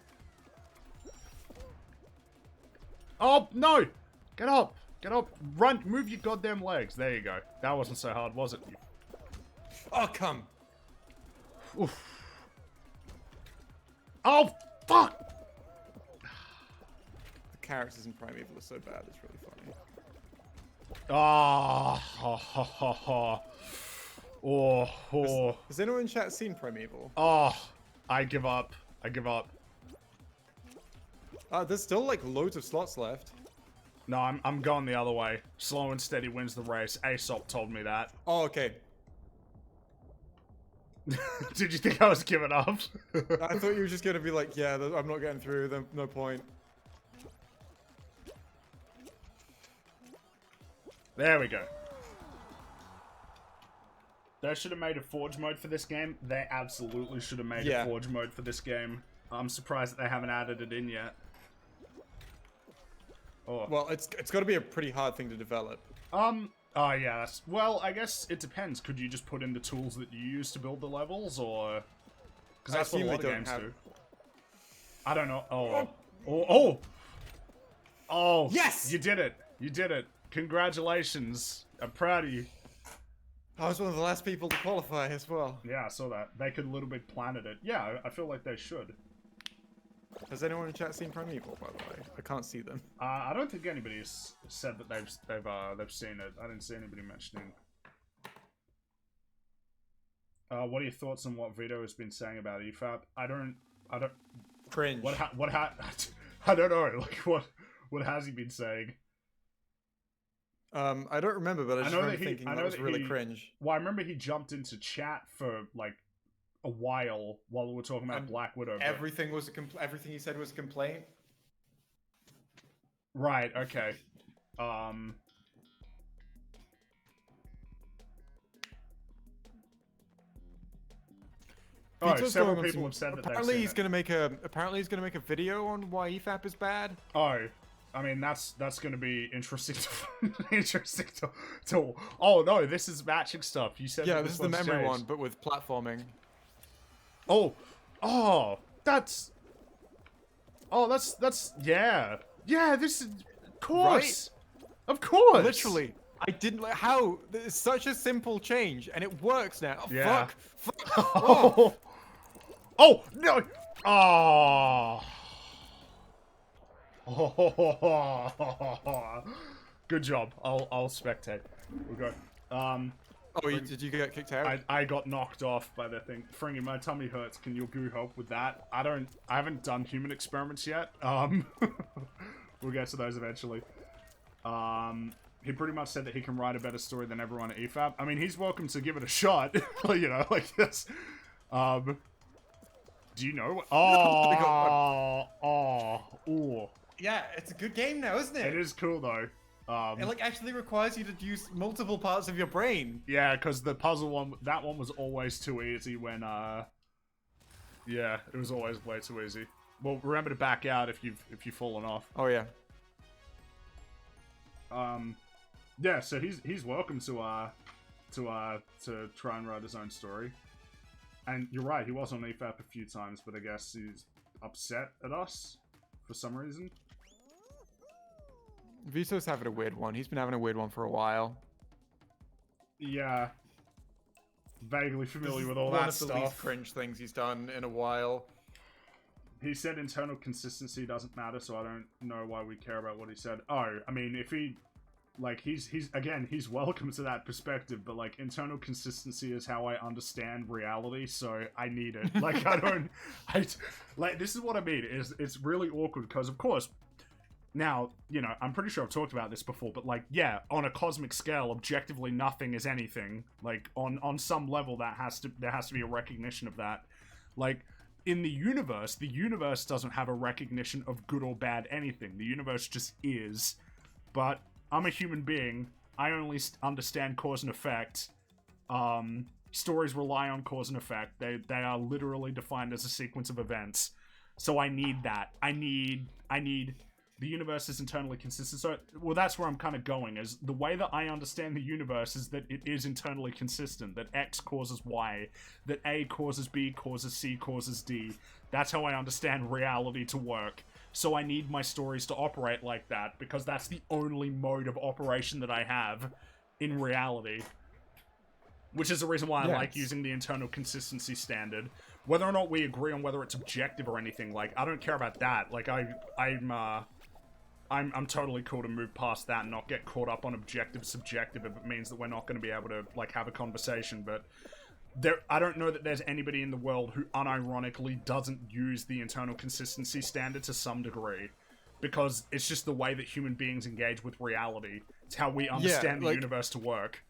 Oh, no! Get up! Get up! Run! Move your goddamn legs. There you go. That wasn't so hard, was it? Oh, come! Oof. Oh, fuck! The characters in Primeval are so bad, it's really funny. Ah, ha, ha, ha, ha. Oh. Has anyone in chat seen Primeval? Oh, I give up. I give up. There's still, like, loads of slots left. No, I'm going the other way. Slow and steady wins the race. Aesop told me that. Oh, okay. Did you think I was giving up? I thought you were just gonna be like, yeah, I'm not getting through, no point. There we go. They should have made a Forge mode for this game. They absolutely should have made a Forge mode for this game. I'm surprised that they haven't added it in yet. Oh. Well, it's got to be a pretty hard thing to develop. Oh yeah, well, I guess it depends. Could you just put in the tools that you use to build the levels, or... Because that's what a lot of games do. I don't know. Oh! Yes! You did it! You did it! Congratulations! I'm proud of you. I was one of the last people to qualify as well. Yeah, I saw that. They could a little bit planet it. Yeah, I feel like they should. Has anyone in chat seen Primeval, by the way? I can't see them. I don't think anybody's said that they've seen it. I didn't see anybody mentioning. What are your thoughts on what Vito has been saying about EFAP? I don't. Cringe. I don't know. Like what has he been saying? I don't remember, but I just remember thinking that was really cringe. Well, I remember he jumped into chat for like a while we were talking about Black Widow. Everything was everything he said was a complaint. Right. Okay. Oh, several people have said that. Apparently, he's gonna make a video on why EFAP is bad. Oh, I mean that's gonna be interesting. To oh no, this is matching stuff. You said this is the memory one, but with platforming. That's yeah. This is of course, right? Of course. Literally. I didn't like how it's such a simple change and it works now. Oh, yeah. Fuck. Oh no. Good job. I'll spectate. We'll go. Did you get kicked out? I got knocked off by the thing. Fringy, my tummy hurts. Can you help with that? I haven't done human experiments yet. We'll get to those eventually. He pretty much said that he can write a better story than everyone at EFAP. I mean, he's welcome to give it a shot. You know, like this. Do you know what? Ooh. Yeah, it's a good game now, isn't it? It is cool though. It like actually requires you to use multiple parts of your brain. Yeah, because the puzzle one, that one was always too easy when yeah, it was always way too easy. Well, remember to back out if you've fallen off. Oh yeah. Yeah, so he's welcome to try and write his own story. And you're right, he was on EFAP a few times, but I guess he's upset at us for some reason. Vito's having a weird one. He's been having a weird one for a while. Yeah. Vaguely familiar with all that stuff. One of the least cringe things he's done in a while. He said internal consistency doesn't matter, so I don't know why we care about what he said. Oh, I mean, if he... Like, he's welcome to that perspective, but, like, internal consistency is how I understand reality, so I need it. Like, like, this is what I mean, it's really awkward, because, of course, now, you know, I'm pretty sure I've talked about this before, but, like, yeah, on a cosmic scale, objectively nothing is anything. Like, on some level, there has to be a recognition of that. Like, in the universe doesn't have a recognition of good or bad anything. The universe just is, but... I'm a human being. I only understand cause and effect. Stories rely on cause and effect. They are literally defined as a sequence of events. So I need that. I need the universe is internally consistent. So, well, that's where I'm kind of going, is the way that I understand the universe is that it is internally consistent, that X causes Y, that A causes B, causes C, causes D. That's how I understand reality to work. So I need my stories to operate like that, because that's the only mode of operation that I have in reality. Which is the reason why I like using the internal consistency standard. Whether or not we agree on whether it's objective or anything, like, I don't care about that. Like, I'm totally cool to move past that and not get caught up on objective, subjective, if it means that we're not going to be able to, like, have a conversation, but... I don't know that there's anybody in the world who unironically doesn't use the internal consistency standard to some degree. Because it's just the way that human beings engage with reality. It's how we understand the universe to work.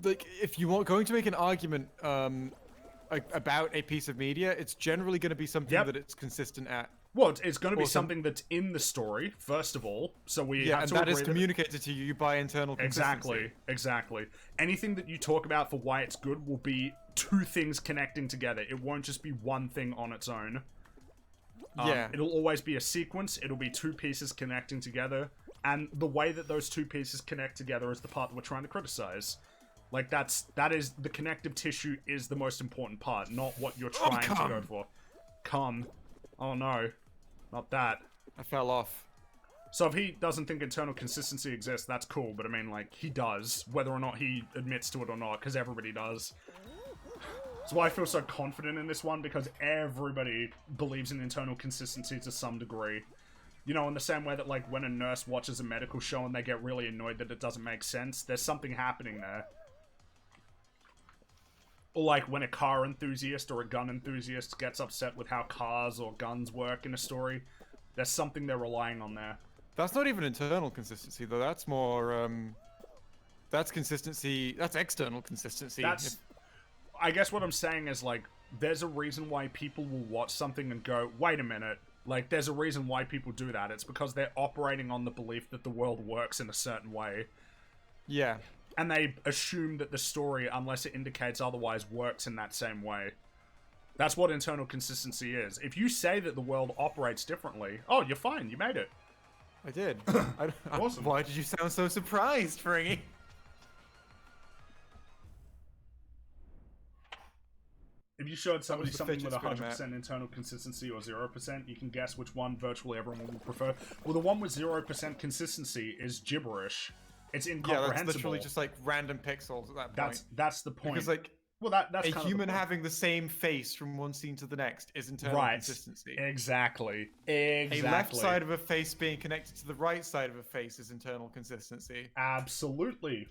Like, if you want going to make an argument about a piece of media, it's generally going to be something that it's consistent at. Well, it's going to be something that's in the story, first of all. So we have to and that is communicated to you by internal consistency. Exactly. Anything that you talk about for why it's good will be two things connecting together. It won't just be one thing on its own. It'll always be a sequence. It'll be two pieces connecting together. And the way that those two pieces connect together is the part that we're trying to criticize. Like, that is the connective tissue is the most important part, not what you're trying to go for. Oh no. Not that. I fell off. So if he doesn't think internal consistency exists, that's cool, but I mean, like, he does, whether or not he admits to it or not, because everybody does. That's why I feel so confident in this one, because everybody believes in internal consistency to some degree. You know, in the same way that, like, when a nurse watches a medical show and they get really annoyed that it doesn't make sense, there's something happening there. Or, like, when a car enthusiast or a gun enthusiast gets upset with how cars or guns work in a story, there's something they're relying on there. That's not even internal consistency, though. That's more, that's consistency. That's external consistency. That's... I guess what I'm saying is, like, there's a reason why people will watch something and go, wait a minute. Like, there's a reason why people do that. It's because they're operating on the belief that the world works in a certain way. Yeah. And they assume that the story, unless it indicates otherwise, works in that same way. That's what internal consistency is. If you say that the world operates differently, oh, you're fine, you made it. I did. Awesome. Why did you sound so surprised, Fringy? If you showed somebody something with fidget 100% spinner, internal consistency or 0%, you can guess which one virtually everyone will prefer. Well, the one with 0% consistency is gibberish. It's incomprehensible. Yeah, that's literally just like random pixels at that point. That's the point. Because like, well, that's a kind human of having the same face from one scene to the next is internal consistency. Exactly. A left side of a face being connected to the right side of a face is internal consistency. Absolutely.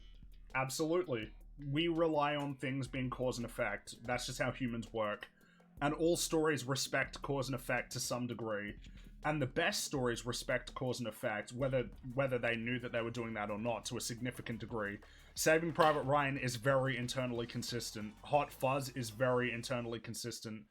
Absolutely. We rely on things being cause and effect. That's just how humans work. And all stories respect cause and effect to some degree. And the best stories respect cause and effect, whether they knew that they were doing that or not, to a significant degree. Saving Private Ryan is very internally consistent. Hot Fuzz is very internally consistent.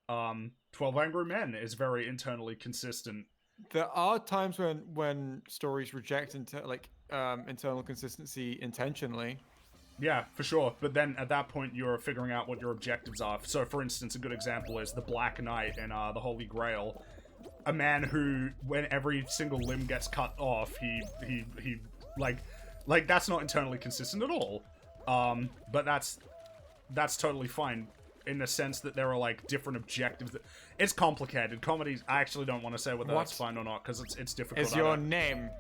12 Angry Men is very internally consistent. There are times when stories reject internal consistency intentionally. Yeah, for sure. But then at that point, you're figuring out what your objectives are. So, for instance, a good example is the Black Knight in the Holy Grail. A man who, when every single limb gets cut off, he like that's not internally consistent at all. But that's totally fine in the sense that there are like different objectives. It's complicated. Comedies. I actually don't want to say whether that's fine or not because it's difficult. Is your name?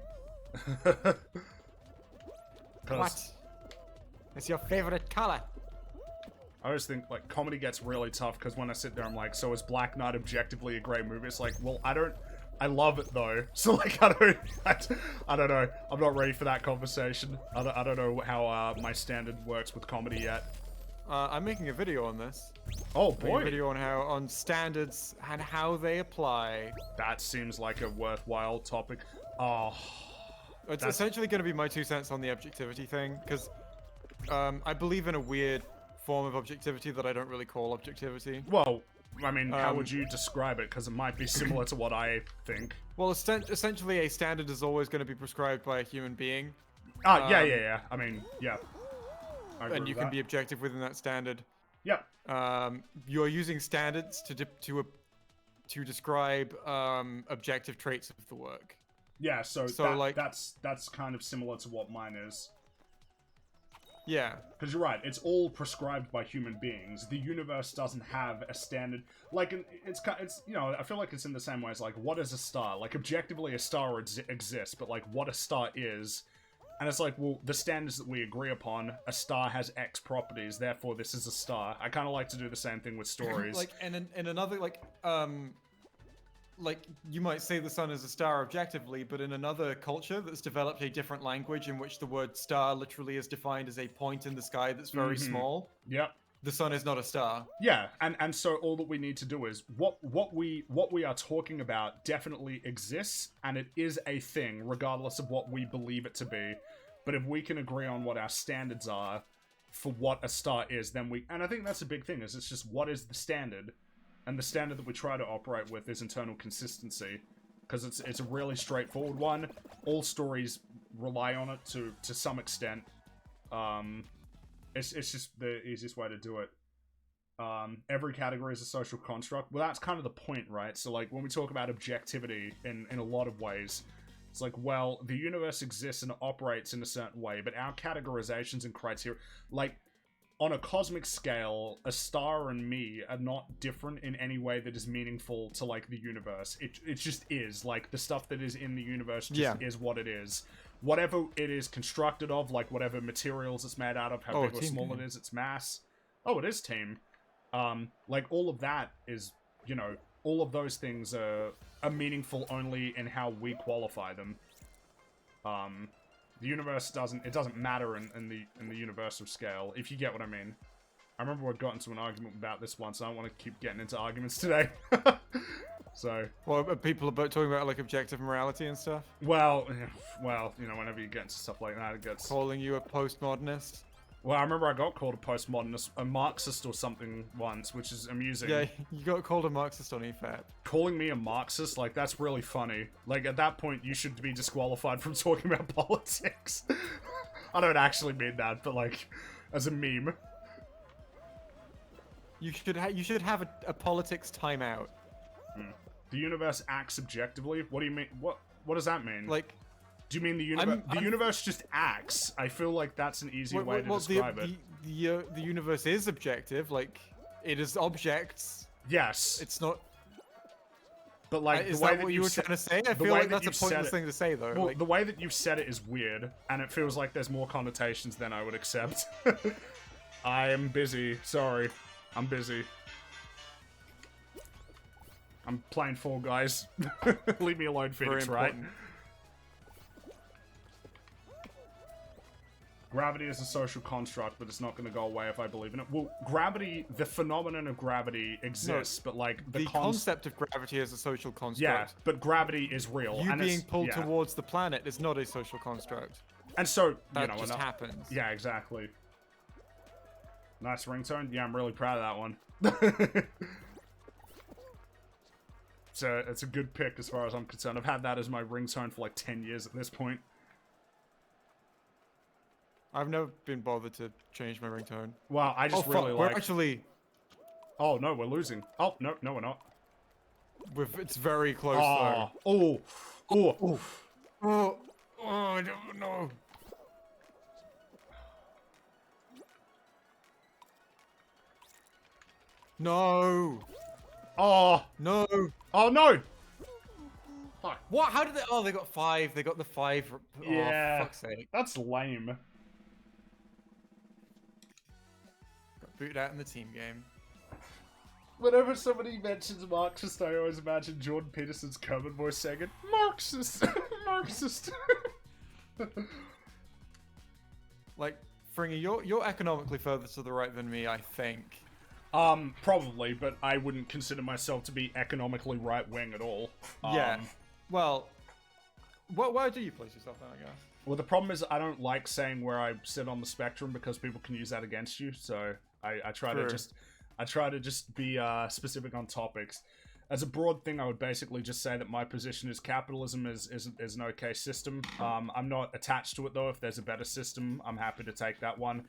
What? It's your favorite color? I always think, like, comedy gets really tough, because when I sit there, I'm like, so is Black Knight objectively a great movie? It's like, well, I love it, though. So, like, I don't know. I'm not ready for that conversation. I don't know how my standard works with comedy yet. I'm making a video on this. Oh, boy. A video on standards and how they apply. That seems like a worthwhile topic. Oh. It's essentially going to be my 2 cents on the objectivity thing, because I believe in a weird form of objectivity that I don't really call objectivity. Well, I mean, how would you describe it? Because it might be similar to what I think. Well, essentially, a standard is always going to be prescribed by a human being. Yeah. I mean, yeah. And you can be objective within that standard. Yep. You're using standards to describe objective traits of the work. Yeah, so that's kind of similar to what mine is. Yeah. Because you're right, it's all prescribed by human beings. The universe doesn't have a standard. Like, it's you know, I feel like it's in the same way as, like, what is a star? Like, objectively, a star exists, but, like, what a star is... And it's like, well, the standards that we agree upon, a star has X properties, therefore this is a star. I kind of like to do the same thing with stories. Like, and in another, like, you might say the sun is a star objectively, but in another culture that's developed a different language in which the word star literally is defined as a point in the sky that's very small. Yep. The sun is not a star. Yeah, and so all that we need to do is what we are talking about definitely exists, and it is a thing, regardless of what we believe it to be. But if we can agree on what our standards are for what a star is, then and I think that's a big thing, is it's just what is the standard? And the standard that we try to operate with is internal consistency. Because it's a really straightforward one. All stories rely on it to some extent. It's just the easiest way to do it. Every category is a social construct. Well, that's kind of the point, right? So, like, when we talk about objectivity in a lot of ways, it's like, well, the universe exists and operates in a certain way, but our categorizations and criteria, like, on a cosmic scale, a star and me are not different in any way that is meaningful to, like, the universe. It just is. Like, the stuff that is in the universe just is what it is. Whatever it is constructed of, like, whatever materials it's made out of, how big or small it is, its mass. Oh, it is team. Like, all of that is, you know, all of those things are meaningful only in how we qualify them. The universe doesn't matter in the universal scale, if you get what I mean. I remember we got into an argument about this once, so I don't want to keep getting into arguments today. So... Well, are people talking about, like, objective morality and stuff? Well, you know, whenever you get into stuff like that, it gets... Calling you a postmodernist? Well, I remember I got called a postmodernist, a Marxist or something once, which is amusing. Yeah, you got called a Marxist on EFAP. Calling me a Marxist, like, that's really funny. Like, at that point, you should be disqualified from talking about politics. I don't actually mean that, but, like, as a meme. You should have a politics timeout. The universe acts subjectively? What do you mean? What does that mean? Like... Do you mean the universe? The universe just acts. I feel like that's an easier way to describe it. The universe is objective. Like, it is objects. Yes. It's not. But like, is that what you were trying to say? I feel like that's a pointless thing to say, though. Well, like, the way that you've said it is weird, and it feels like there's more connotations than I would accept. I am busy. Sorry, I'm busy. I'm playing Fall Guys. Leave me alone, Phoenix. Right? Gravity is a social construct, but it's not going to go away if I believe in it. Well, gravity, the phenomenon of gravity exists, but like the concept of gravity is a social construct. Yeah, but gravity is real. You and being pulled towards the planet is not a social construct. And so, that just happens. Yeah, exactly. Nice ringtone. Yeah, I'm really proud of that one. So it's a good pick as far as I'm concerned. I've had that as my ringtone for like 10 years at this point. I've never been bothered to change my ringtone. Well, I just really like... We're actually... Oh, no, we're losing. Oh, no, we're not. It's very close, though. Oh, I don't know. No. Oh. No. Oh, no. Fuck. What? How did they... Oh, they got 5. They got the 5. Yeah. Oh, fuck's sake. That's lame. Booted out in the team game. Whenever somebody mentions Marxist, I always imagine Jordan Peterson's Kermit voice saying it. Marxist! Marxist! Like, Fringy, you're economically further to the right than me, I think. Probably, but I wouldn't consider myself to be economically right-wing at all. Yeah. Well, where do you place yourself then, I guess? Well, the problem is I don't like saying where I sit on the spectrum because people can use that against you, so... I try to just be specific on topics. As a broad thing, I would basically just say that my position is capitalism is an okay system. I'm not attached to it though. If there's a better system, I'm happy to take that one.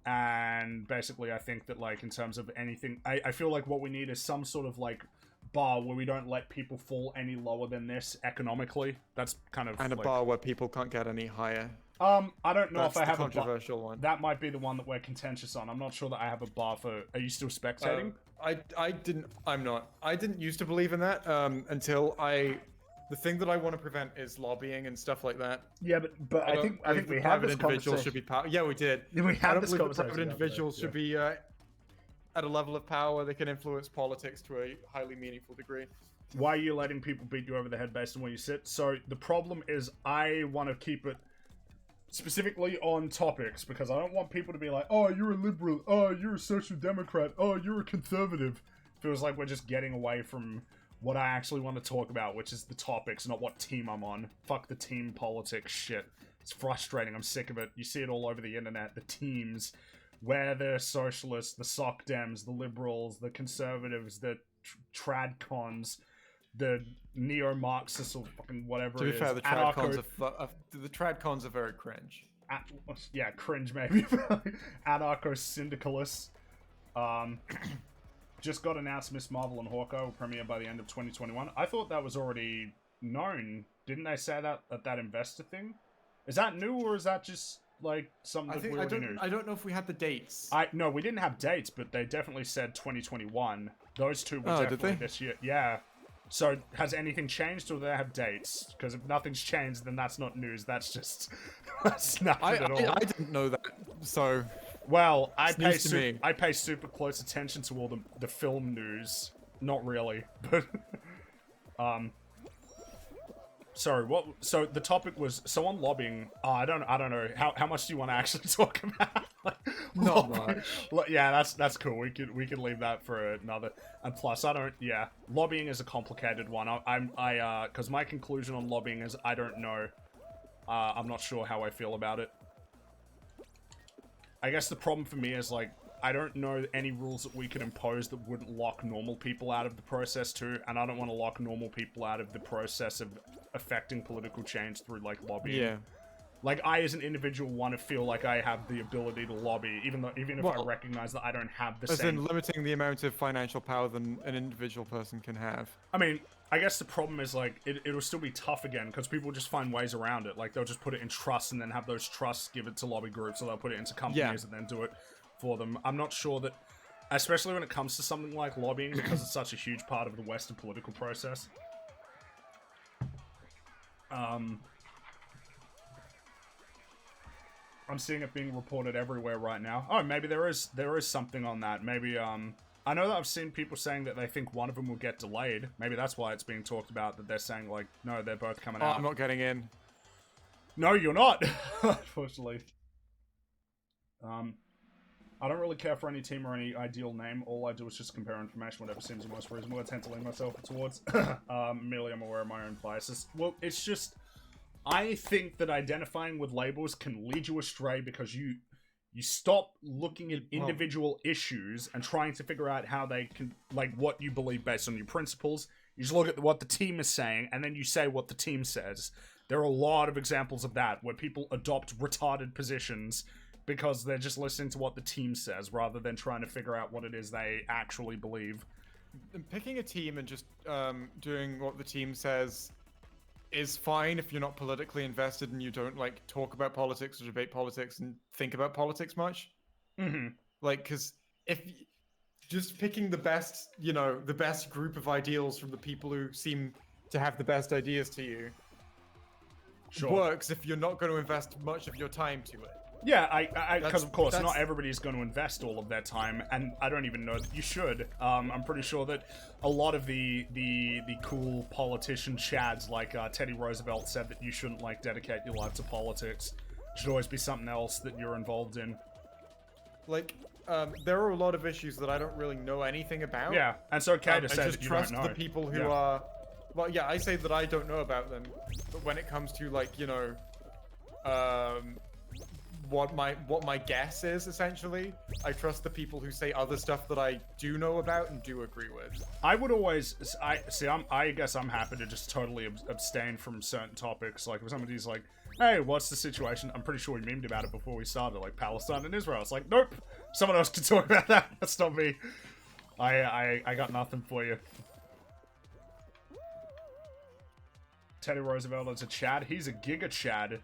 And basically, I think that like in terms of anything, I feel like what we need is some sort of like bar where we don't let people fall any lower than this economically. That's kind of and a bar where people can't get any higher. I don't know if I have a controversial one. That might be the one that we're contentious on. I'm not sure that I have a bar for... Are you still spectating? I'm not. I didn't used to believe in that until the thing that I want to prevent is lobbying and stuff like that. Yeah, but I think we have this individuals should be Yeah, we did. We had this conversation. Private individuals should be at a level of power they can influence politics to a highly meaningful degree. Why are you letting people beat you over the head based on where you sit? So the problem is I want to keep it specifically on topics, because I don't want people to be like, oh, you're a liberal, oh, you're a social democrat, oh, you're a conservative. Feels like we're just getting away from what I actually want to talk about, which is the topics, not what team I'm on. Fuck the team politics shit. It's frustrating, I'm sick of it. You see it all over the internet, the teams, where the socialists, the soc dems, the liberals, the conservatives, the tradcons, the neo-Marxists or fucking whatever it is. To be fair, the tradcons are very cringe. Yeah, cringe maybe. Anarcho-syndicalists. Just got announced Miss Marvel and Hawkeye will premiere by the end of 2021. I thought that was already known. Didn't they say that at that investor thing? Is that new, or is that just like something that we already knew? I don't know if we had the dates. No, we didn't have dates, but they definitely said 2021. Those two were definitely this year. Yeah. So, has anything changed, or do they have dates? Because if nothing's changed, then that's not news. That's just... that's nothing at all. I didn't know that, so... Well, It's news to me. I pay super close attention to all the film news. Not really, but sorry, what? So the topic was on lobbying. Oh, I don't know. How much do you want to actually talk about? Like, Not lobbying- much. Yeah, that's cool. We could leave that for another. And plus, I don't. Yeah, lobbying is a complicated one. Because my conclusion on lobbying is I don't know. I'm not sure how I feel about it. I guess the problem for me is, like, I don't know any rules that we could impose that wouldn't lock normal people out of the process too, and I don't want to lock normal people out of the process of affecting political change through, like, lobbying. Yeah. Like, I as an individual want to feel like I have the ability to lobby, even if I Well, recognize that I don't have the As same... in limiting the amount of financial power that an individual person can have. I mean, I guess the problem is, like, it'll still be tough again, because people just find ways around it. Like, they'll just put it in trusts and then have those trusts give it to lobby groups, or they'll put it into companies and then do it for them. I'm not sure that, especially when it comes to something like lobbying, because it's such a huge part of the Western political process. I'm seeing it being reported everywhere right now. Oh, maybe there is something on that. Maybe, I know that I've seen people saying that they think one of them will get delayed. Maybe that's why it's being talked about, that they're saying, like, no, they're both coming out. I'm not getting in. No, you're not, unfortunately. I don't really care for any team or any ideal name. All I do is just compare information, whatever seems the most reasonable. I tend to lean myself towards. Merely I'm aware of my own biases. Well, it's just, I think that identifying with labels can lead you astray because you stop looking at individual issues and trying to figure out how they can, like, what you believe based on your principles. You just look at what the team is saying, and then you say what the team says. There are a lot of examples of that, where people adopt retarded positions because they're just listening to what the team says, rather than trying to figure out what it is they actually believe. Picking a team and just doing what the team says is fine if you're not politically invested and you don't, like, talk about politics or debate politics and think about politics much. Mm-hmm. Like, because if just picking the best, you know, the best group of ideals from the people who seem to have the best ideas to you works if you're not going to invest much of your time to it. Yeah, because of course not everybody's going to invest all of their time, and I don't even know that you should. I'm pretty sure that a lot of the cool politician chads like Teddy Roosevelt said that you shouldn't, like, dedicate your life to politics. It should always be something else that you're involved in. Like, there are a lot of issues that I don't really know anything about. Yeah, and it's okay to say just that you trust don't know. the people who are. Well, yeah, I say that I don't know about them, but when it comes to, like, you know, what my guess is, essentially, I trust the people who say other stuff that I do know about and do agree with. I would always, I guess I'm happy to just totally abstain from certain topics. Like, if somebody's like, hey, what's the situation? I'm pretty sure we memed about it before we started, like Palestine and Israel. It's like, nope, someone else can talk about that. That's not me. I got nothing for you. Teddy Roosevelt is a Chad. He's a Giga Chad.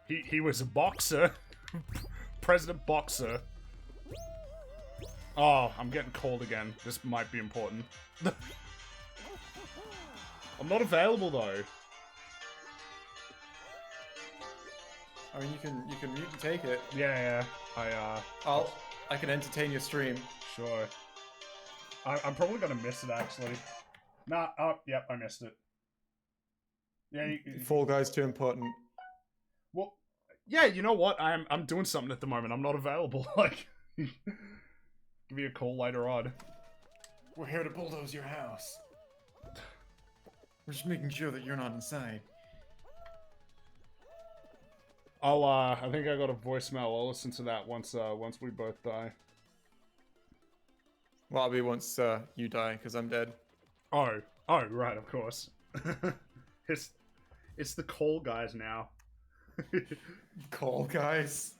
He was a boxer. President Boxer. Oh, I'm getting called again. This might be important. I'm not available though. I mean, you can mute and take it. Yeah. I can entertain your stream. Sure. I'm probably gonna miss it actually. Nah. Oh, yep, I missed it. Yeah. Fall Guy's too important. Well, yeah. You know what? I'm doing something at the moment. I'm not available. Like, give me a call later on. We're here to bulldoze your house. We're just making sure that you're not inside. I think I got a voicemail. I'll listen to that once we both die. Well, I'll be once you die, because I'm dead. Oh, right, of course. It's the call guys now. Call guys.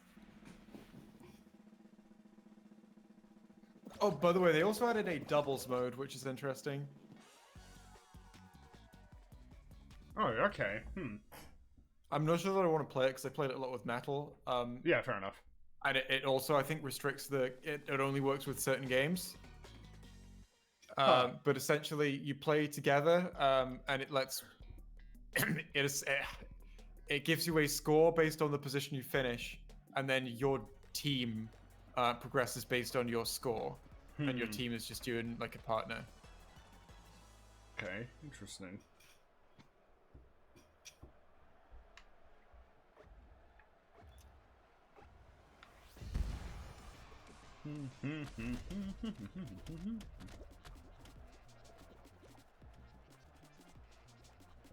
Oh, by the way, they also added a doubles mode, which is interesting. Oh, okay. I'm not sure that I want to play it because I played it a lot with Metal. Yeah, fair enough. And it also, I think, restricts it only works with certain games. But essentially, you play together, and it lets it gives you a score based on the position you finish, and then your team progresses based on your score, and your Hmm. team is just you and like a partner. Okay, interesting.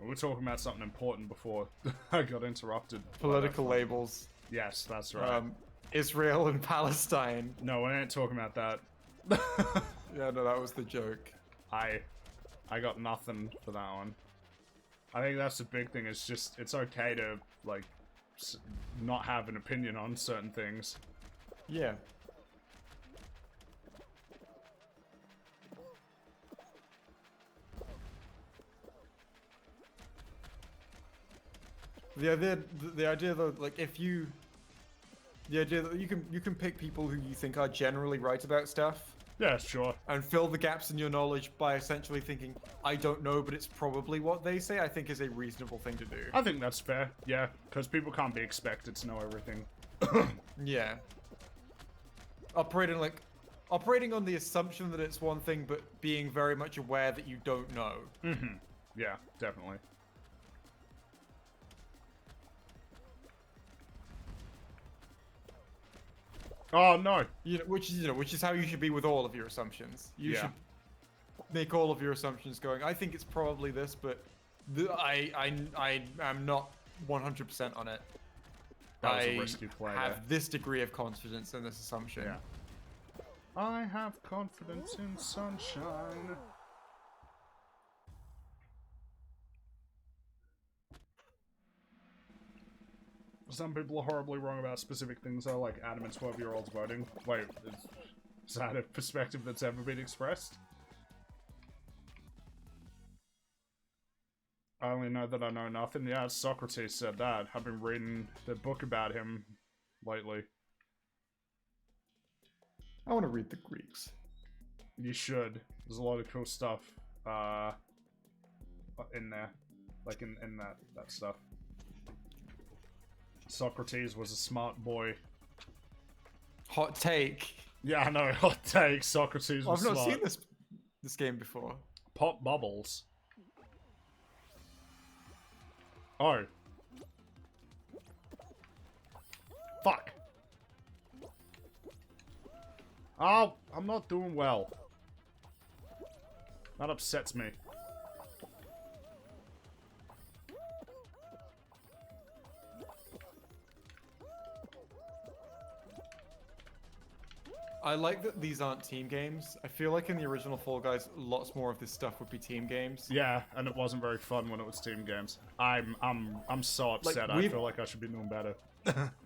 We were talking about something important before I got interrupted. Political labels. Yes, that's right. Israel and Palestine. No, we ain't talking about that. Yeah, no, that was the joke. I got nothing for that one. I think that's the big thing. It's just, it's okay to, like, not have an opinion on certain things. Yeah. The idea that like if you, the idea that you can pick people who you think are generally right about stuff Yeah, sure. and fill the gaps in your knowledge by essentially thinking I don't know, but it's probably what they say. I think is a reasonable thing to do. I think that's fair, yeah, because people can't be expected to know everything. Yeah. Operating on the assumption that it's one thing, but being very much aware that you don't know. Mm-hmm. Yeah, definitely. Oh no! Which is how you should be with all of your assumptions. You Yeah. should make all of your assumptions going, I think it's probably this, but I am not 100% on it. That was I a risky play have there. this degree of confidence in this assumption. Yeah. I have confidence in sunshine. Some people are horribly wrong about specific things, though, like Adam and 12-year-olds voting. Wait, is that a perspective that's ever been expressed? I only know that I know nothing. Yeah, Socrates said that. I've been reading the book about him lately. I want to read the Greeks. You should. There's a lot of cool stuff in there. Like in that stuff. Socrates was a smart boy. Hot take. Yeah, I know. Hot take. Socrates was I've not smart. seen this game before. Pop bubbles. Oh. Fuck. Oh, I'm not doing well. That upsets me. I like that these aren't team games. I feel like in the original Fall Guys, lots more of this stuff would be team games. Yeah, and it wasn't very fun when it was team games. I'm so upset. I we've- feel like I should be doing better.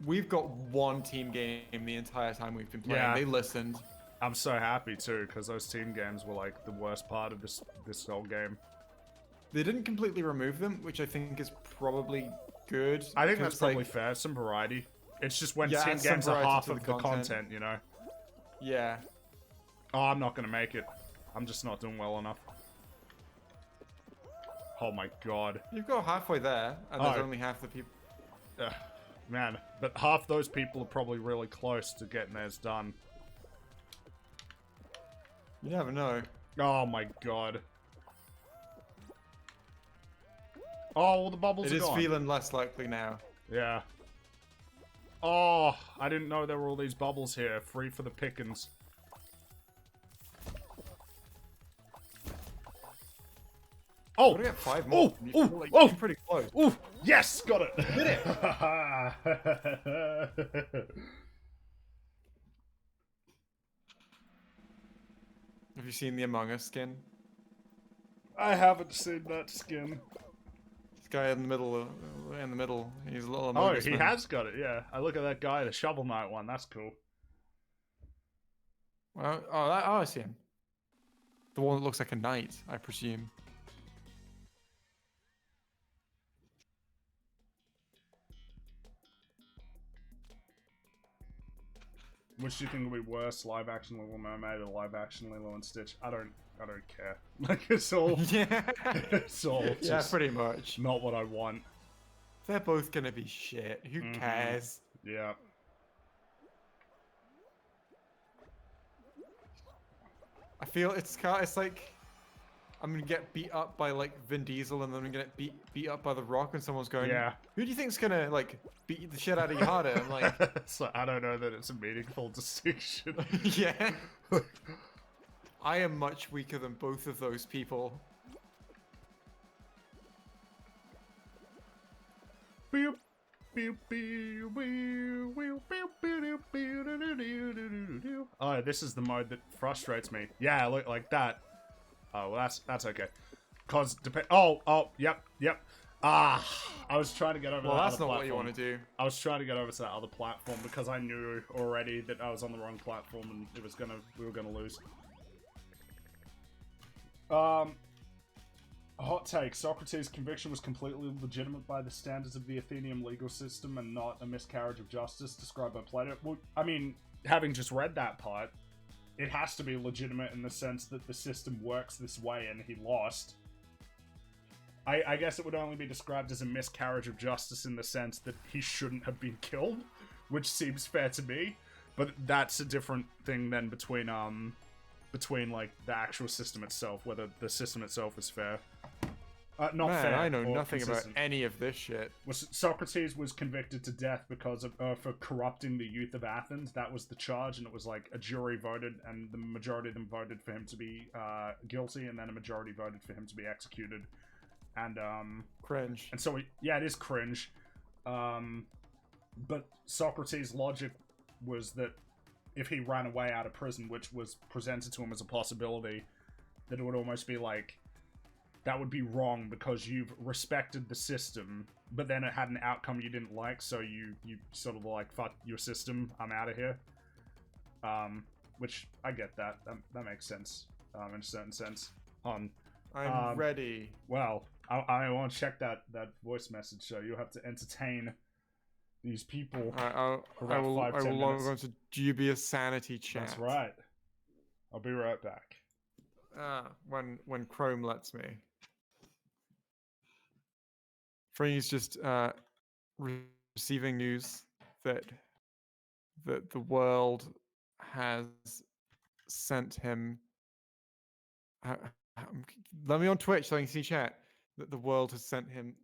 We've got one team game the entire time we've been playing. Yeah. They listened. I'm so happy too, because those team games were like the worst part of this whole game. They didn't completely remove them, which I think is probably good. I think because, that's probably like, fair. Some variety. It's just when Yeah, team and some games are variety half to of the the content. content, you know. Yeah. Oh, I'm not gonna make it. I'm just not doing well enough. Oh my god. You've got halfway there, and there's Oh. only half the people. Man, but half those people are probably really close to getting theirs done. You never know. Oh my god. Oh, well, the bubbles It are is gone. feeling less likely now. Yeah. Oh, I didn't know there were all these bubbles here, free for the pickings. Oh! We're gonna get 5 more. Oh! You Oh! feel like Oh! you're pretty close. Ooh! Yes! Got it! Did it? Have you seen the Among Us skin? I haven't seen that skin. This guy in the middle. He's a little Among Oh, Us he man. has got it, yeah. I look at that guy, the Shovel Knight one, that's cool. Well, I see him. The one that looks like a knight, I presume. Which do you think will be worse, live action Little Mermaid or live action Lilo and Stitch? I don't care. Like, it's all, Yeah. it's all Yeah, just pretty much. not what I want. They're both gonna be shit. Who Mhm. cares? Yeah. I feel it's like I'm gonna get beat up by like Vin Diesel, and then I'm gonna get beat up by The Rock, and someone's going, Yeah. "Who do you think's gonna like beat the shit out of you harder?" I'm like, So I don't know that it's a meaningful distinction. yeah. I am much weaker than both of those people. Oh, this is the mode that frustrates me. Yeah, look like that. Oh, well, that's okay. Cause yep. Ah, I was trying to get over. Well, that that's other not what you platform. want to do. I was trying to get over to that other platform because I knew already that I was on the wrong platform and we were gonna lose. Hot take: Socrates' conviction was completely legitimate by the standards of the Athenian legal system and not a miscarriage of justice described by Plato. Well, I mean, having just read that part, it has to be legitimate in the sense that the system works this way and he lost. I guess it would only be described as a miscarriage of justice in the sense that he shouldn't have been killed, which seems fair to me. But that's a different thing than between like the actual system itself, whether the system itself is fair. Not Man, fair. I know or nothing about consistent. any of this shit. Socrates was convicted to death because of for corrupting the youth of Athens. That was the charge, and it was like a jury voted, and the majority of them voted for him to be guilty, and then a majority voted for him to be executed. And Cringe. and so it is cringe. But Socrates' logic was that if he ran away out of prison, which was presented to him as a possibility, that it would almost be like that would be wrong because you've respected the system, but then it had an outcome you didn't like, so you sort of like, fuck your system, I'm out of here. Which I get that makes sense in a certain sense. I'm ready. Well, I want to check that voice message, so you'll have to entertain these people I for about will 5-10 log minutes. on to dubious sanity chat. That's right. I'll be right back. When Chrome lets me. Free's just receiving news that the world has sent him. Let me on Twitch so I can see chat. That the world has sent him.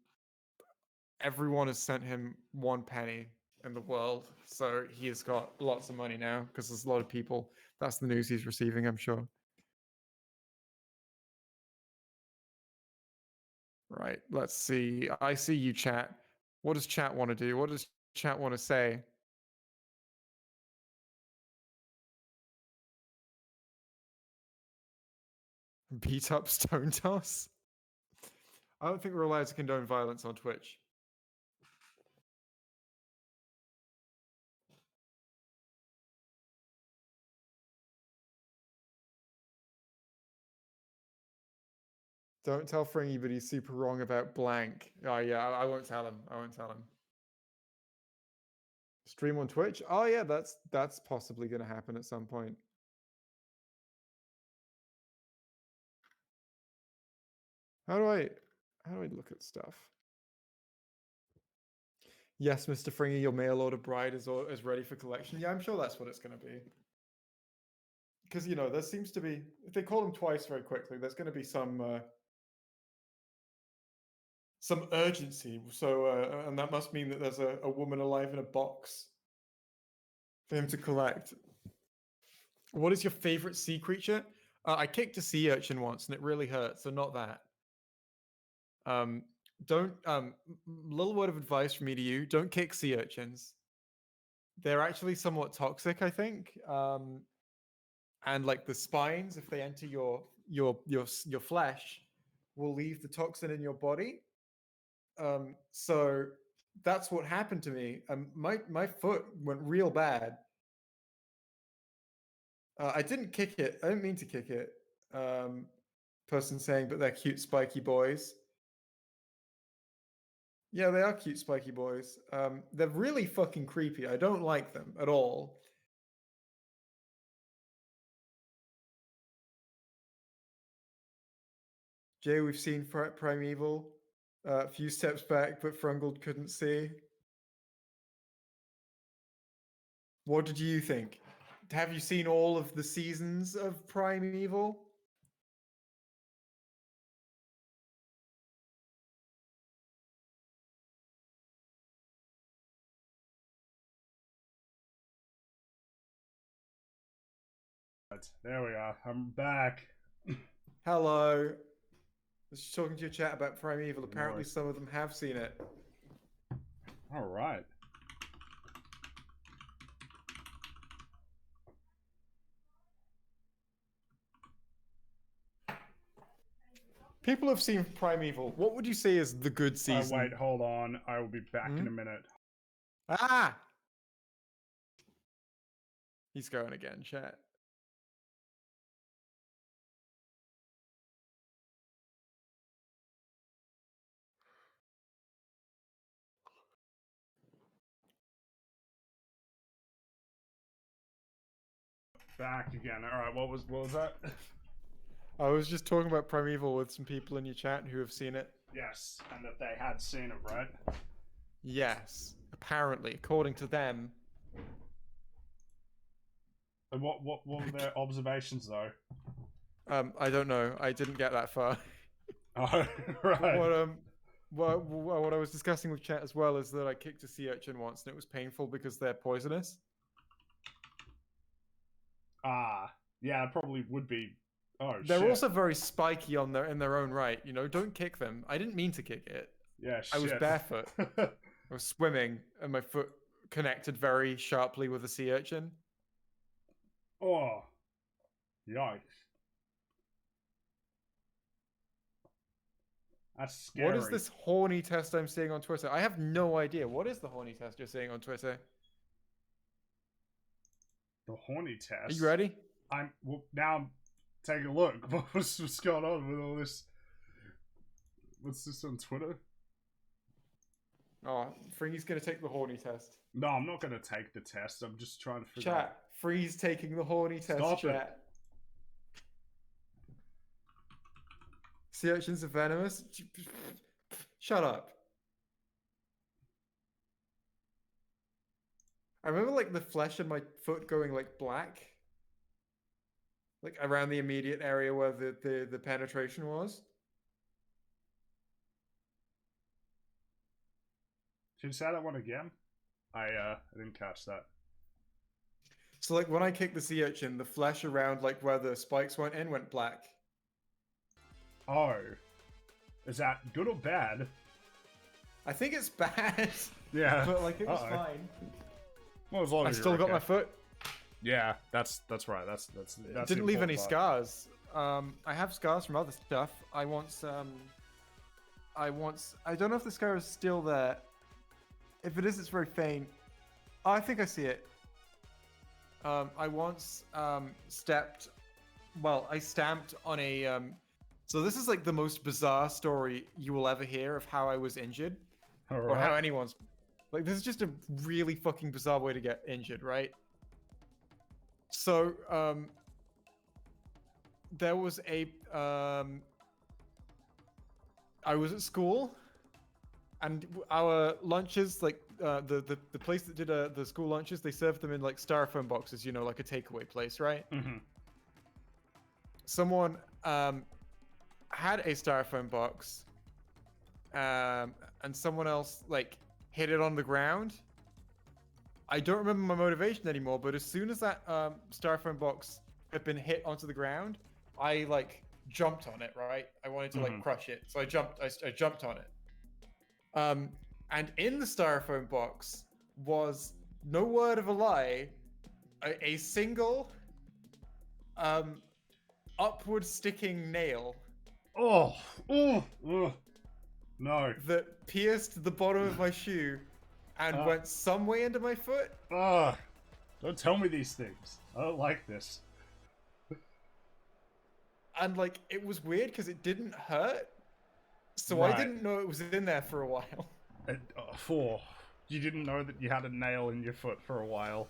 Everyone has sent him 1 penny in the world, so he has got lots of money now because there's a lot of people. That's the news he's receiving, I'm sure. Right, let's see. I see you, chat. What does chat want to do? What does chat want to say? Beat up Stone Toss? I don't think we're allowed to condone violence on Twitch. Don't tell Fringy, but he's super wrong about blank. Oh yeah, I won't tell him. I won't tell him. Stream on Twitch? Oh yeah, that's possibly going to happen at some point. How do I look at stuff? Yes, Mr. Fringy, your mail order bride is ready for collection. Yeah, I'm sure that's what it's going to be. Because there seems to be, if they call him twice very quickly, there's going to be some urgency. So, and that must mean that there's a woman alive in a box for him to collect. What is your favorite sea creature? I kicked a sea urchin once, and it really hurt. So not that. Don't. Little word of advice from me to you: don't kick sea urchins. They're actually somewhat toxic, I think. And like the spines, if they enter your flesh, will leave the toxin in your body. So that's what happened to me. My foot went real bad. I didn't kick it. I didn't mean to kick it. Person saying, but they're cute, spiky boys. Yeah, they are cute, spiky boys. They're really fucking creepy. I don't like them at all. Jay, we've seen Primeval. A few steps back, but Frungled couldn't see. What did you think? have you seen all of the seasons of Primeval? There we are. I'm back. Hello. I was just talking to your chat about Primeval. Apparently, Nice. some of them have seen it. All right. People have seen Primeval. What would you say is the good season? Wait, hold on. I will be back in a minute. Ah! He's going again, chat. Back again. All right. What was that? I was just talking about Primeval with some people in your chat who have seen it. Yes, and that they had seen it, right? Yes, apparently, according to them. And what were their observations though? I don't know. I didn't get that far. Oh, right. What I was discussing with chat as well is that I kicked a sea urchin once and it was painful because they're poisonous. Ah, yeah, it probably would be. Oh, They're shit. also very spiky in their own right. You know, don't kick them. I didn't mean to kick it. Yeah, shit. I was barefoot. I was swimming and my foot connected very sharply with a sea urchin. Oh, yikes. That's scary. What is this horny test I'm seeing on Twitter? I have no idea. What is the horny test you're seeing on Twitter? The horny test? Are you ready? Now I'm taking a look. What's going on with all this? What's this on Twitter? Oh, Free's gonna take the horny test. No, I'm not gonna take the test. I'm just trying to figure out. Chat. Free's taking the horny test. Stop chat. it. Sea urchins are venomous. Shut up. I remember like the flesh in my foot going like black. Like around the immediate area where the penetration was. Should you say that one again? I didn't catch that. So like when I kicked the sea urchin, the flesh around like where the spikes went in went black. Oh. Is that good or bad? I think it's bad. Yeah. But like it was fine. Well, as long I as still you're got okay. my foot. Yeah, that's right. That's Didn't leave any the important part. scars. I have scars from other stuff. I don't know if the scar is still there. If it is, it's very faint. Oh, I think I see it. I once stamped on a so this is like the most bizarre story you will ever hear of how I was injured. All Or how right. anyone's like this is just a really fucking bizarre way to get injured, right? So there was a I was at school and our lunches, like the place that did the school lunches, they served them in like styrofoam boxes, you know, like a takeaway place, right? Mm-hmm. Someone had a styrofoam box and someone else like hit it on the ground. I don't remember my motivation anymore, but as soon as that styrofoam box had been hit onto the ground, I like jumped on it, right? I wanted to like crush it, so I jumped on it. And in the styrofoam box was, no word of a lie, a single upward sticking nail Oh, no. that pierced the bottom of my shoe and went some way into my foot. Don't tell me these things. I don't like this. And like it was weird because it didn't hurt, so Right. I didn't know it was in there for a while. You didn't know that you had a nail in your foot for a while.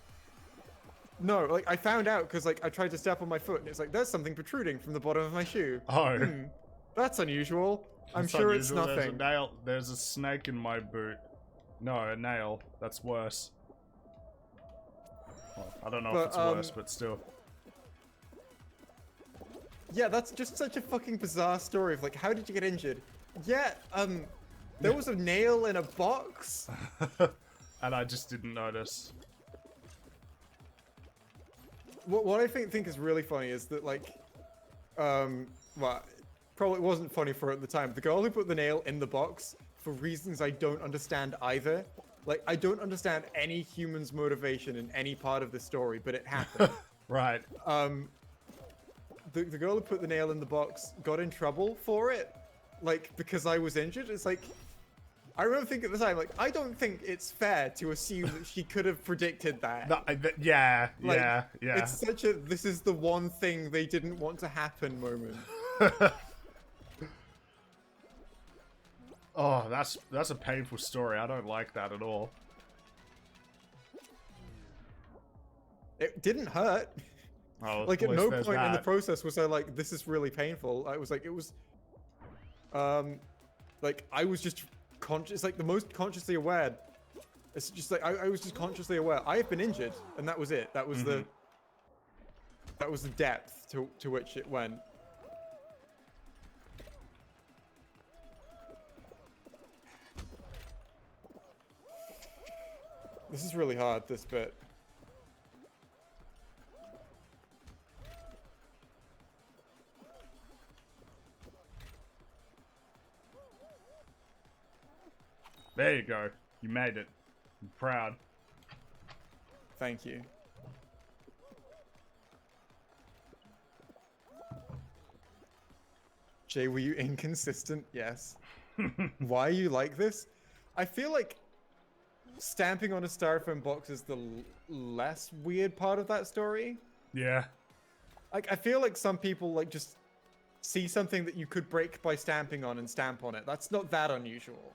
No, like I found out because like I tried to step on my foot and it's like there's something protruding from the bottom of my shoe. Oh. That's unusual. I'm That's sure it's unusual. nothing. There's a nail. There's a snake in my boot. No, a nail. That's worse. Oh. I don't know But, if it's worse, but still. Yeah, that's just such a fucking bizarre story of like, how did you get injured? Yeah, there was a nail in a box. And I just didn't notice. What I think is really funny is that like, well, probably wasn't funny for her at the time. The girl who put the nail in the box, for reasons I don't understand either. Like, I don't understand any human's motivation in any part of the story, but it happened. Right. The girl who put the nail in the box got in trouble for it, like, because I was injured. It's like, I remember thinking at the time, like, I don't think it's fair to assume that she could have predicted that. Yeah, Like, yeah. It's such a, this is the one thing they didn't want to happen moment. Oh, that's a painful story. I don't like that at all. It didn't hurt. Oh, Like, at at least no there's point in the that. process was I like, this is really painful. I was like, it was, like, I was just conscious, like, the most consciously aware. It's just like, I was just consciously aware. I have been injured, and that was it. That was the depth to which it went. This is really hard, this bit. There you go. You made it. I'm proud. Thank you. Jay, were you inconsistent? Yes. Why are you like this? I feel like stamping on a styrofoam box is the less weird part of that story. Yeah. Like, I feel like some people, like, just see something that you could break by stamping on and stamp on it. That's not that unusual.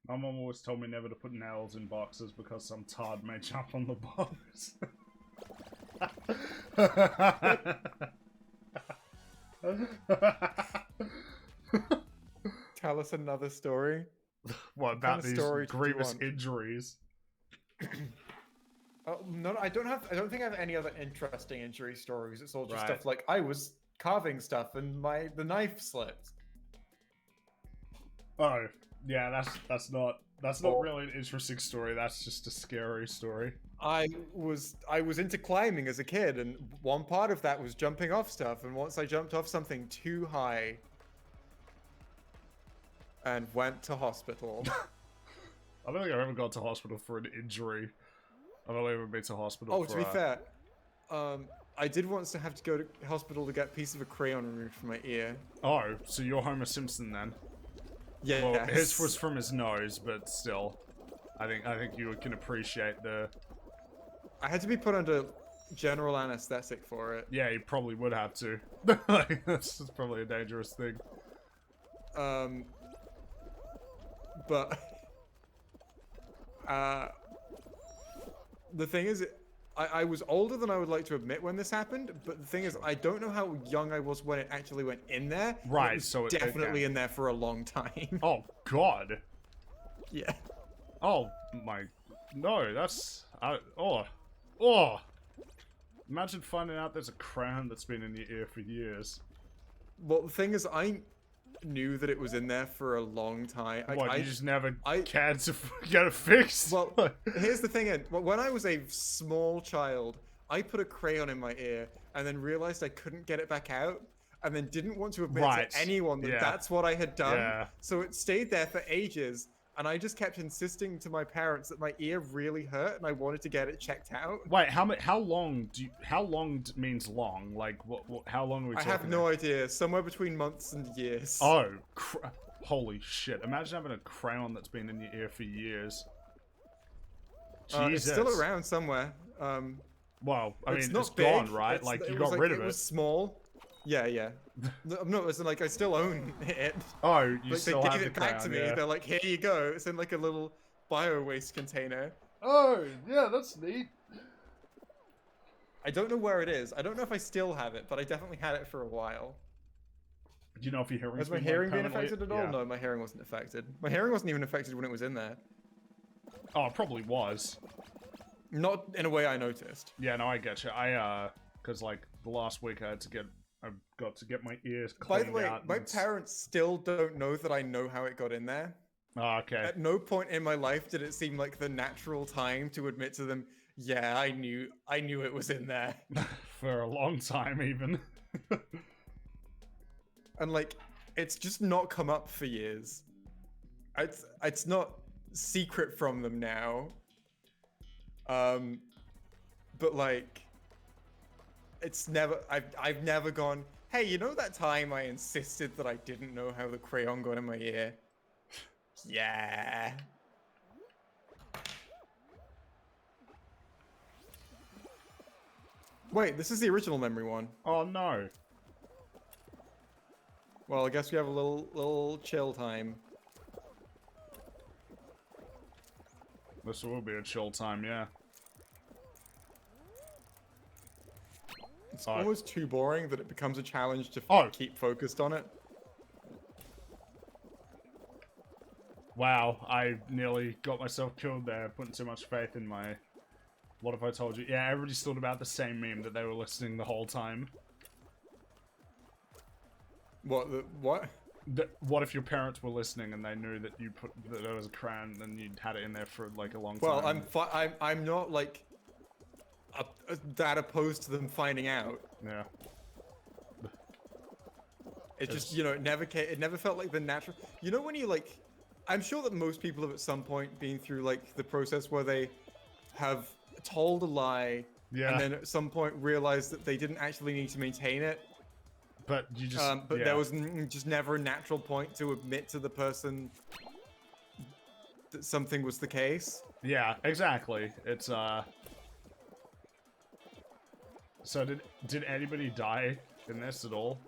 My mom always told me never to put nails in boxes because some tard may jump on the box. Tell us another story. What about these story do you grievous want? injuries? No, I don't think I have any other interesting injury stories. It's all just Right. stuff like I was carving stuff and the knife slipped. Oh, yeah, that's not really an interesting story. That's just a scary story. I was into climbing as a kid, and one part of that was jumping off stuff. And once I jumped off something too high, and went to hospital. I don't think I've ever gone to hospital for an injury. I've only ever been to hospital Oh, for to be fair, I did once have to go to hospital to get a piece of a crayon removed from my ear. Oh, so you're Homer Simpson then? Yeah, Well, his was from his nose, but still, I think you can appreciate the. I had to be put under general anesthetic for it. Yeah, you probably would have to. Like, that's probably a dangerous thing. But the thing is, I was older than I would like to admit when this happened. But the thing is, I don't know how young I was when it actually went in there. and Right, it was so it definitely in there for a long time. Oh God. Yeah. Oh my. No, that's. Oh. Imagine finding out there's a crown that's been in your ear for years. Well, the thing is, I knew that it was in there for a long time. What, you just never I- cared to get it fixed? Well, here's the thing. When I was a small child, I put a crayon in my ear and then realized I couldn't get it back out, and then didn't want to admit Right, to anyone that yeah. that's what I had done. Yeah. So it stayed there for ages, and I just kept insisting to my parents that my ear really hurt and I wanted to get it checked out. Wait, how long means long? Like, what how long are we I talking? have no idea. Somewhere between months and years. Oh, holy shit. Imagine having a crayon that's been in your ear for years. Jesus. It's still around somewhere. Well, I mean, not it's big. gone, right? It's- Like, it you was got rid of It it. was small. Yeah. No, listen, like, I still own it. Oh, you Like, still they have gave the it back crayon, to me. yeah. They're like, here you go. It's in like a little bio waste container. Oh, yeah, that's neat. I don't know where it is. I don't know if I still have it, but I definitely had it for a while. Do you know if your hearing's Has my been, hearing like, been affected at all? Yeah. No, my hearing wasn't affected. My hearing wasn't even affected when it was in there. Oh, it probably was. Not in a way I noticed. Yeah, no, I get you. Cause like the last week I got to get my ears By cleaned the way, out. my parents still don't know that I know how it got in there. Oh, okay. At no point in my life did it seem like the natural time to admit to them, yeah, I knew it was in there. For a long time, even. And like, it's just not come up for years. It's not secret from them now. But like, it's never. I've never gone. Hey, you know that time I insisted that I didn't know how the crayon got in my ear? Yeah. Wait, this is the original memory one. Oh no. Well, I guess we have a little chill time. This will be a chill time, yeah. It's almost too boring that it becomes a challenge to keep focused on it. Wow, I nearly got myself killed there, putting too much faith in my... What if I told you? Yeah, everybody stood about the same meme that they were listening the whole time. What? What if your parents were listening and they knew that you put that there was a crayon and you'd had it in there for like a long time? Well, I'm not like that opposed to them finding out. Yeah. It just, you know, it never felt like the natural. You know when you like, I'm sure that most people have at some point been through like the process where they have told a lie, yeah, and then at some point realized that they didn't actually need to maintain it. But you just, but there was just never a natural point to admit to the person that something was the case. Yeah, exactly. It's So did anybody die in this at all?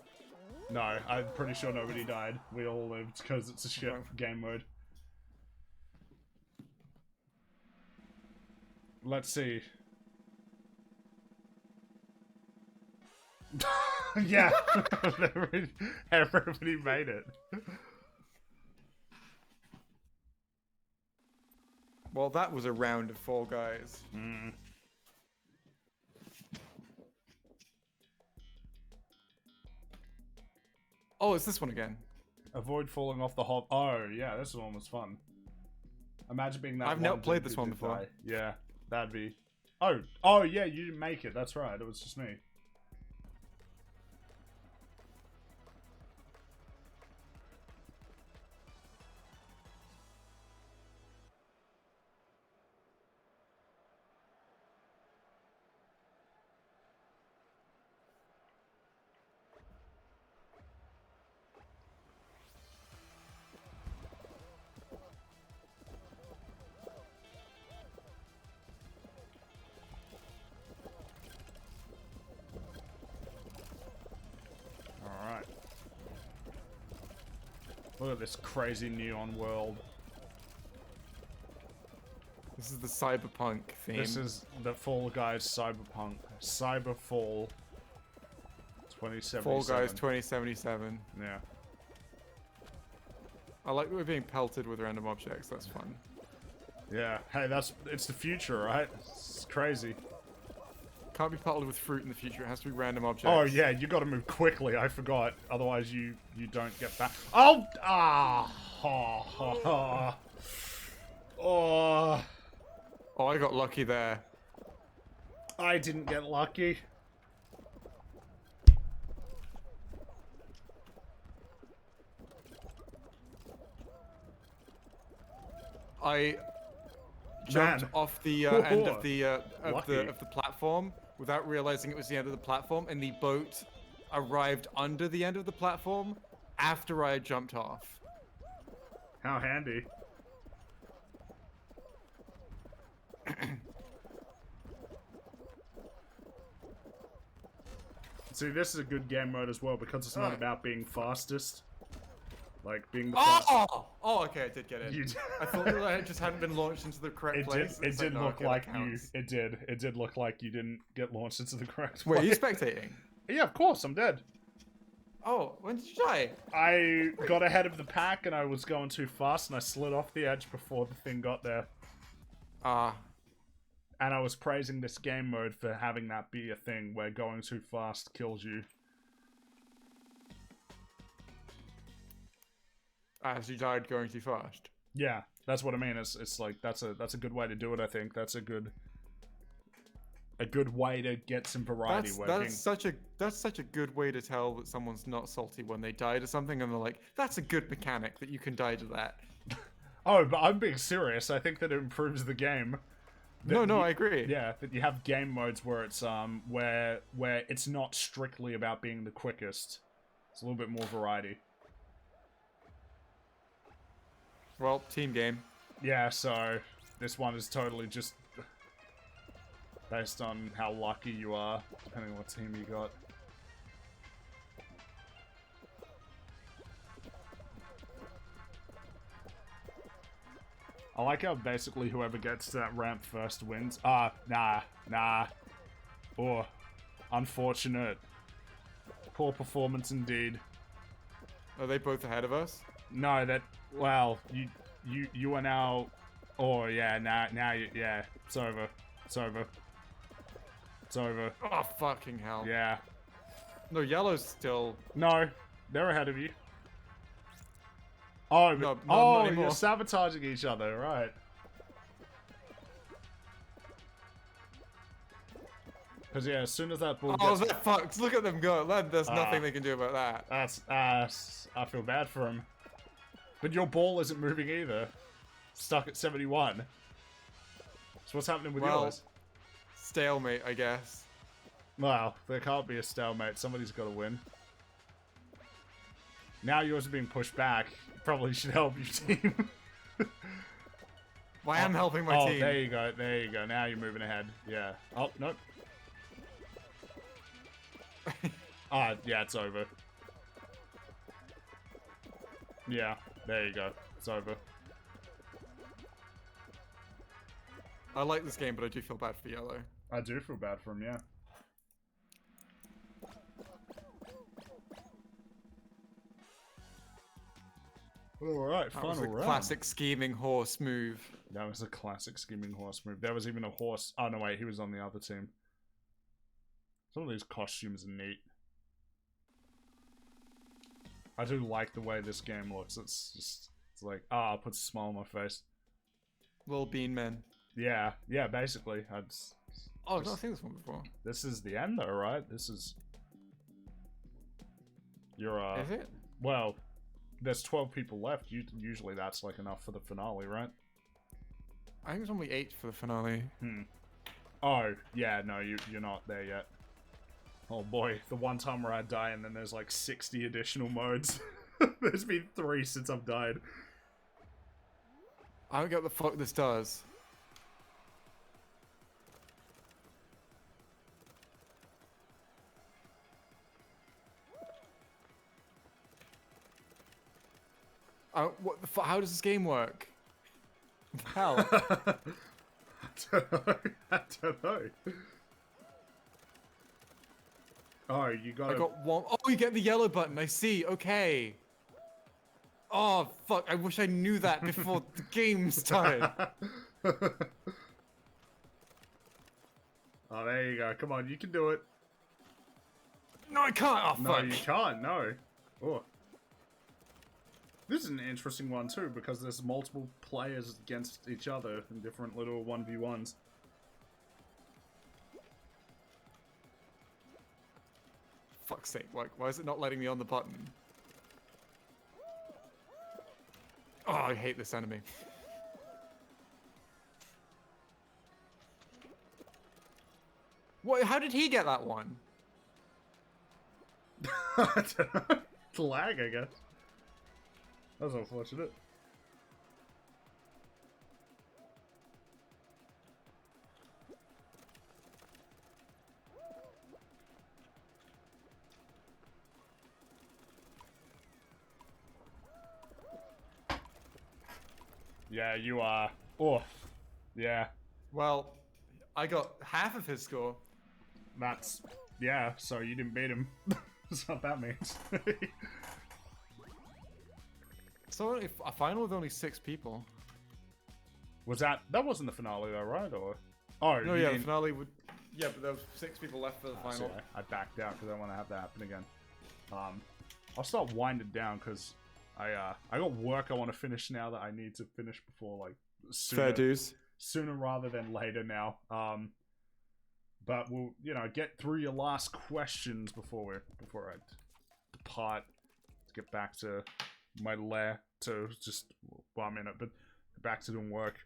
No, I'm pretty sure nobody died. We all lived because it's a shit game mode. Let's see. Yeah, everybody made it. Well, that was a round of Fall Guys. Mm. Oh, it's this one again. Avoid falling off the hop. Oh, yeah, this one was fun. Imagine being that. I've never played this one before. Die. Yeah, that'd be. Oh, yeah, you didn't make it. That's right. It was just me. Look at this crazy neon world. This is the cyberpunk theme. This is the Fall Guys Cyberpunk. Cyberfall 2077. Fall Guys 2077. Yeah. I like that we're being pelted with random objects. That's fun. Yeah. Hey, it's the future, right? It's crazy. Can't be pelted with fruit in the future. It has to be random objects. Oh yeah, you got to move quickly. I forgot. Otherwise, you don't get back. Oh oh. Oh, I got lucky there. I didn't get lucky. I jumped off the end of the platform without realizing it was the end of the platform, and the boat arrived under the end of the platform after I had jumped off. How handy. See, this is a good game mode as well because it's not about being fastest. Like, being the Oh, okay, I did get it. I thought that I just hadn't been launched into the correct place. It did look like you... It did look like you didn't get launched into the correct place. Wait, are you spectating? Yeah, of course, I'm dead. Oh, when did you die? I got ahead of the pack and I was going too fast and I slid off the edge before the thing got there. Ah. And I was praising this game mode for having that be a thing where going too fast kills you. As you died going too fast. Yeah, that's what I mean. It's like that's a good way to do it. I think that's a good way to get some variety working. That's such a good way to tell that someone's not salty when they die to something, and they're like, "That's a good mechanic that you can die to that." Oh, but I'm being serious. I think that it improves the game. No, I agree. Yeah, that you have game modes where it's where it's not strictly about being the quickest. It's a little bit more variety. Well, team game. Yeah, so this one is totally just based on how lucky you are, depending on what team you got. I like how basically whoever gets to that ramp first wins. Nah. Oh, unfortunate. Poor performance indeed. Are they both ahead of us? No, well, you are now. Oh yeah, now yeah, it's over. It's over. Oh, fucking hell. Yeah. No, yellow's still... No, they're ahead of you. Oh, No, oh, not anymore. you're sabotaging each other, right? Because yeah, as soon as that ball Oh, gets... they're fucked. Look at them go. There's nothing they can do about that. That's I feel bad for him. But your ball isn't moving either. Stuck at 71. So what's happening with yours? Stalemate, I guess. Well, there can't be a stalemate. Somebody's got to win. Now yours are being pushed back. You probably should help your team. Well, I am helping my team. Oh, there you go. There you go. Now you're moving ahead. Yeah. Oh, nope. Yeah, it's over. Yeah, there you go. It's over. I like this game, but I do feel bad for yellow. I do feel bad for him, yeah. Alright, That was final a round. classic scheming horse move. That was a classic scheming horse move. There was even a horse. Oh, no, wait, he was on the other team. Some of these costumes are neat. I do like the way this game looks. It's just, it's like, it puts a smile on my face. Little bean men. Yeah, basically. Oh, I've not seen this one before. This is the end, though, right? This is... You're, Is it? Well, there's 12 people left. Usually that's, like, enough for the finale, right? I think it's only 8 for the finale. Oh, yeah, no, you're not there yet. Oh boy, the one time where I die and then there's like 60 additional modes. There's been 3 since I've died. I don't get what the fuck this does. What the fuck? How does this game work? Hell. I don't know. Oh, you got I got one. Oh, you get the yellow button. I see. Okay. Oh, fuck. I wish I knew that before the game started. Oh, there you go. Come on, you can do it. No, I can't. Oh, No, fuck. you can't. No. Oh. This is an interesting one, too, because there's multiple players against each other in different little 1v1s. Fuck's sake. Like, why is it not letting me on the button? Oh, I hate this enemy. What? How did he get that one? I don't know. It's lag, I guess. That's unfortunate. Yeah, you are. Oh, yeah. Well, I got half of his score. That's... Yeah, so you didn't beat him. That's what that means. So if a final with only 6 people. Was that wasn't the finale though, right? Or oh No, yeah, the finale would. Yeah, but there was 6 people left for the final. So I backed out because I want to have that happen again. I'll start winding down because I got work I want to finish now that I need to finish before like Fair dues. sooner rather than later now. But we'll get through your last questions before I depart to get back to my lair to just but back to doing work.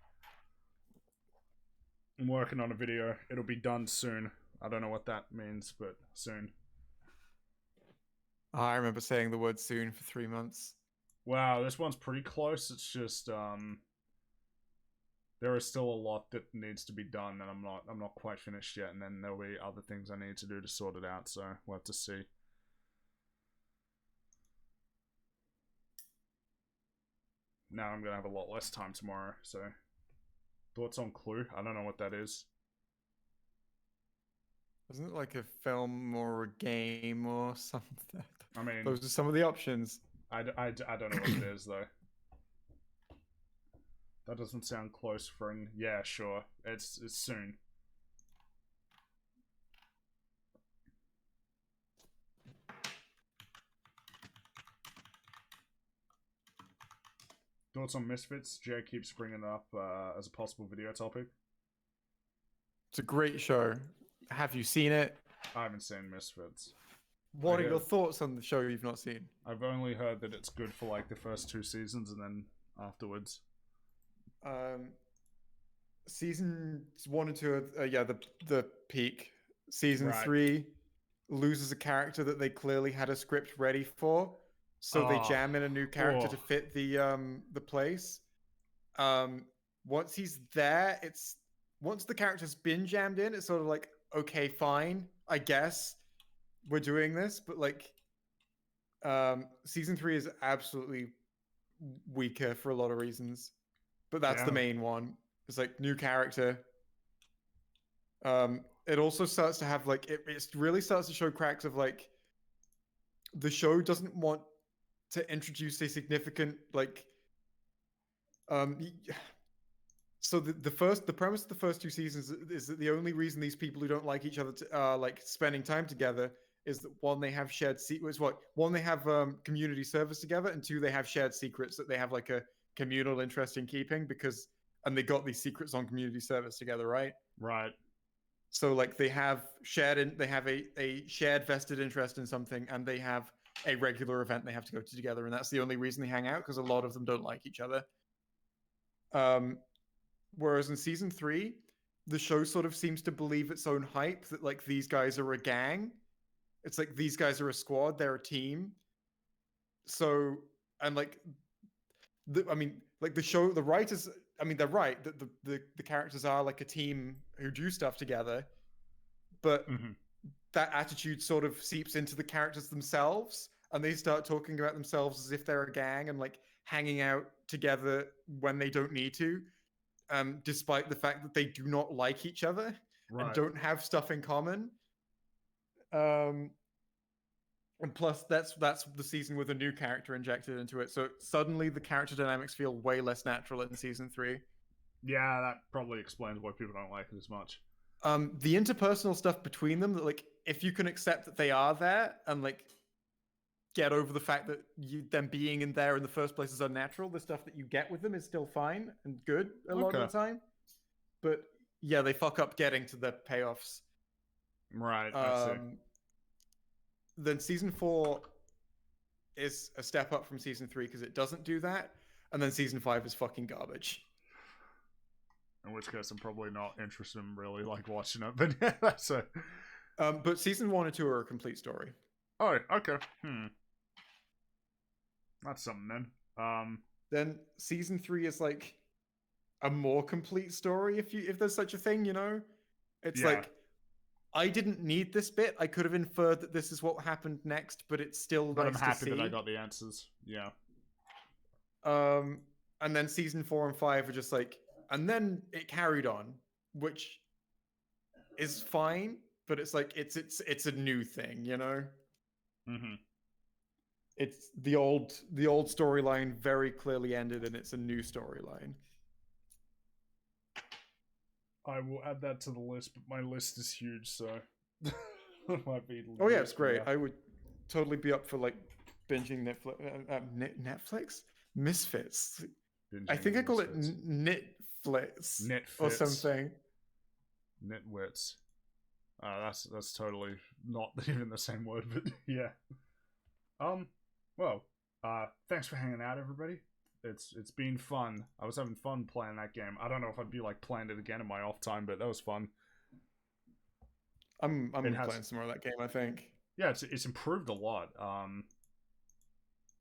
I'm working on a video. It'll be done soon. I don't know what that means, but soon. I remember saying the word soon for 3 months. Wow, this one's pretty close. It's just there is still a lot that needs to be done, and I'm not quite finished yet. And then there'll be other things I need to do to sort it out. So we'll have to see. Now I'm gonna have a lot less time tomorrow. So thoughts on Clue? I don't know what that is. Isn't it like a film or a game or something? I mean, those are some of the options. I don't know what it is though. That doesn't sound close, friend. Yeah, sure. It's soon. Thoughts on Misfits? Jay keeps bringing it up as a possible video topic. It's a great show. Have you seen it? I haven't seen Misfits. What are your thoughts on the show you've not seen? I've only heard that it's good for like the first 2 seasons and then afterwards. Seasons 1 and 2 are the peak. Season Right. 3 loses a character that they clearly had a script ready for, so they jam in a new character to fit the place. Once he's there, once the character's been jammed in, it's sort of like, okay, fine, I guess we're doing this, but like season 3 is absolutely weaker for a lot of reasons, but that's the main one. It's like new character. It also starts to have like it really starts to show cracks of like the show doesn't want to introduce a significant like so the premise of the first 2 seasons is that the only reason these people who don't like each other are like spending time together is that one, they have shared secrets. One, they have community service together, and 2, they have shared secrets that they have like a communal interest in keeping and they got these secrets on community service together, right? Right. So like they have a shared vested interest in something, and they have a regular event they have to go to together, and that's the only reason they hang out, because a lot of them don't like each other. Whereas in season 3, the show sort of seems to believe its own hype that like these guys are a gang. It's like these guys are a squad, they're a team. So, and like the show, the writers, I mean, they're right that the characters are like a team who do stuff together, but that attitude sort of seeps into the characters themselves, and they start talking about themselves as if they're a gang and like hanging out together when they don't need to, despite the fact that they do not like each other and don't have stuff in common. And plus, that's the season with a new character injected into it. So suddenly the character dynamics feel way less natural in season 3. Yeah, that probably explains why people don't like it as much. The interpersonal stuff between them, that like if you can accept that they are there and like get over the fact that them being in there in the first place is unnatural, the stuff that you get with them is still fine and good a lot of the time. But yeah, they fuck up getting to the payoffs. Right. I see. Then season 4 is a step up from season 3 because it doesn't do that, and then season 5 is fucking garbage. In which case, I'm probably not interested in really like watching it. But yeah, that's it. But season 1 and 2 are a complete story. Oh, okay. That's something then. Then season 3 is like a more complete story, if there's such a thing, you know. It's like, I didn't need this bit. I could have inferred that this is what happened next, but it's still But nice I'm happy to see. that I got the answers. Yeah. And then season 4 and 5 are just like, and then it carried on, which is fine, but it's like it's a new thing, you know. Mm-hmm. It's the old storyline very clearly ended, and it's a new storyline. I will add that to the list, but my list is huge, so it might be. Oh yeah, it's great. I would totally be up for like binging Netflix Misfits. Binging I think I call Misfits. it Knitflix Knitfits or something. Nitwits. That's totally not even the same word, but yeah. Well, thanks for hanging out, everybody. It's been fun. I was having fun playing that game. I don't know if I'd be like playing it again in my off time, but that was fun. I'm playing some more of that game, I think. Yeah, it's improved a lot.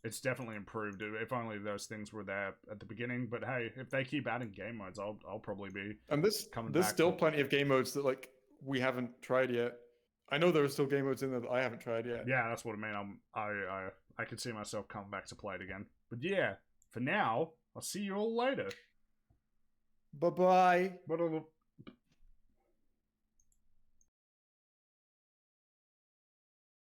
It's definitely improved. If only those things were there at the beginning. But hey, if they keep adding game modes, I'll probably be. And there's still plenty of game modes that like we haven't tried yet. I know there are still game modes in there that I haven't tried yet. Yeah, that's what I mean. I could see myself coming back to play it again. But yeah, for now, I'll see you all later. Bye bye.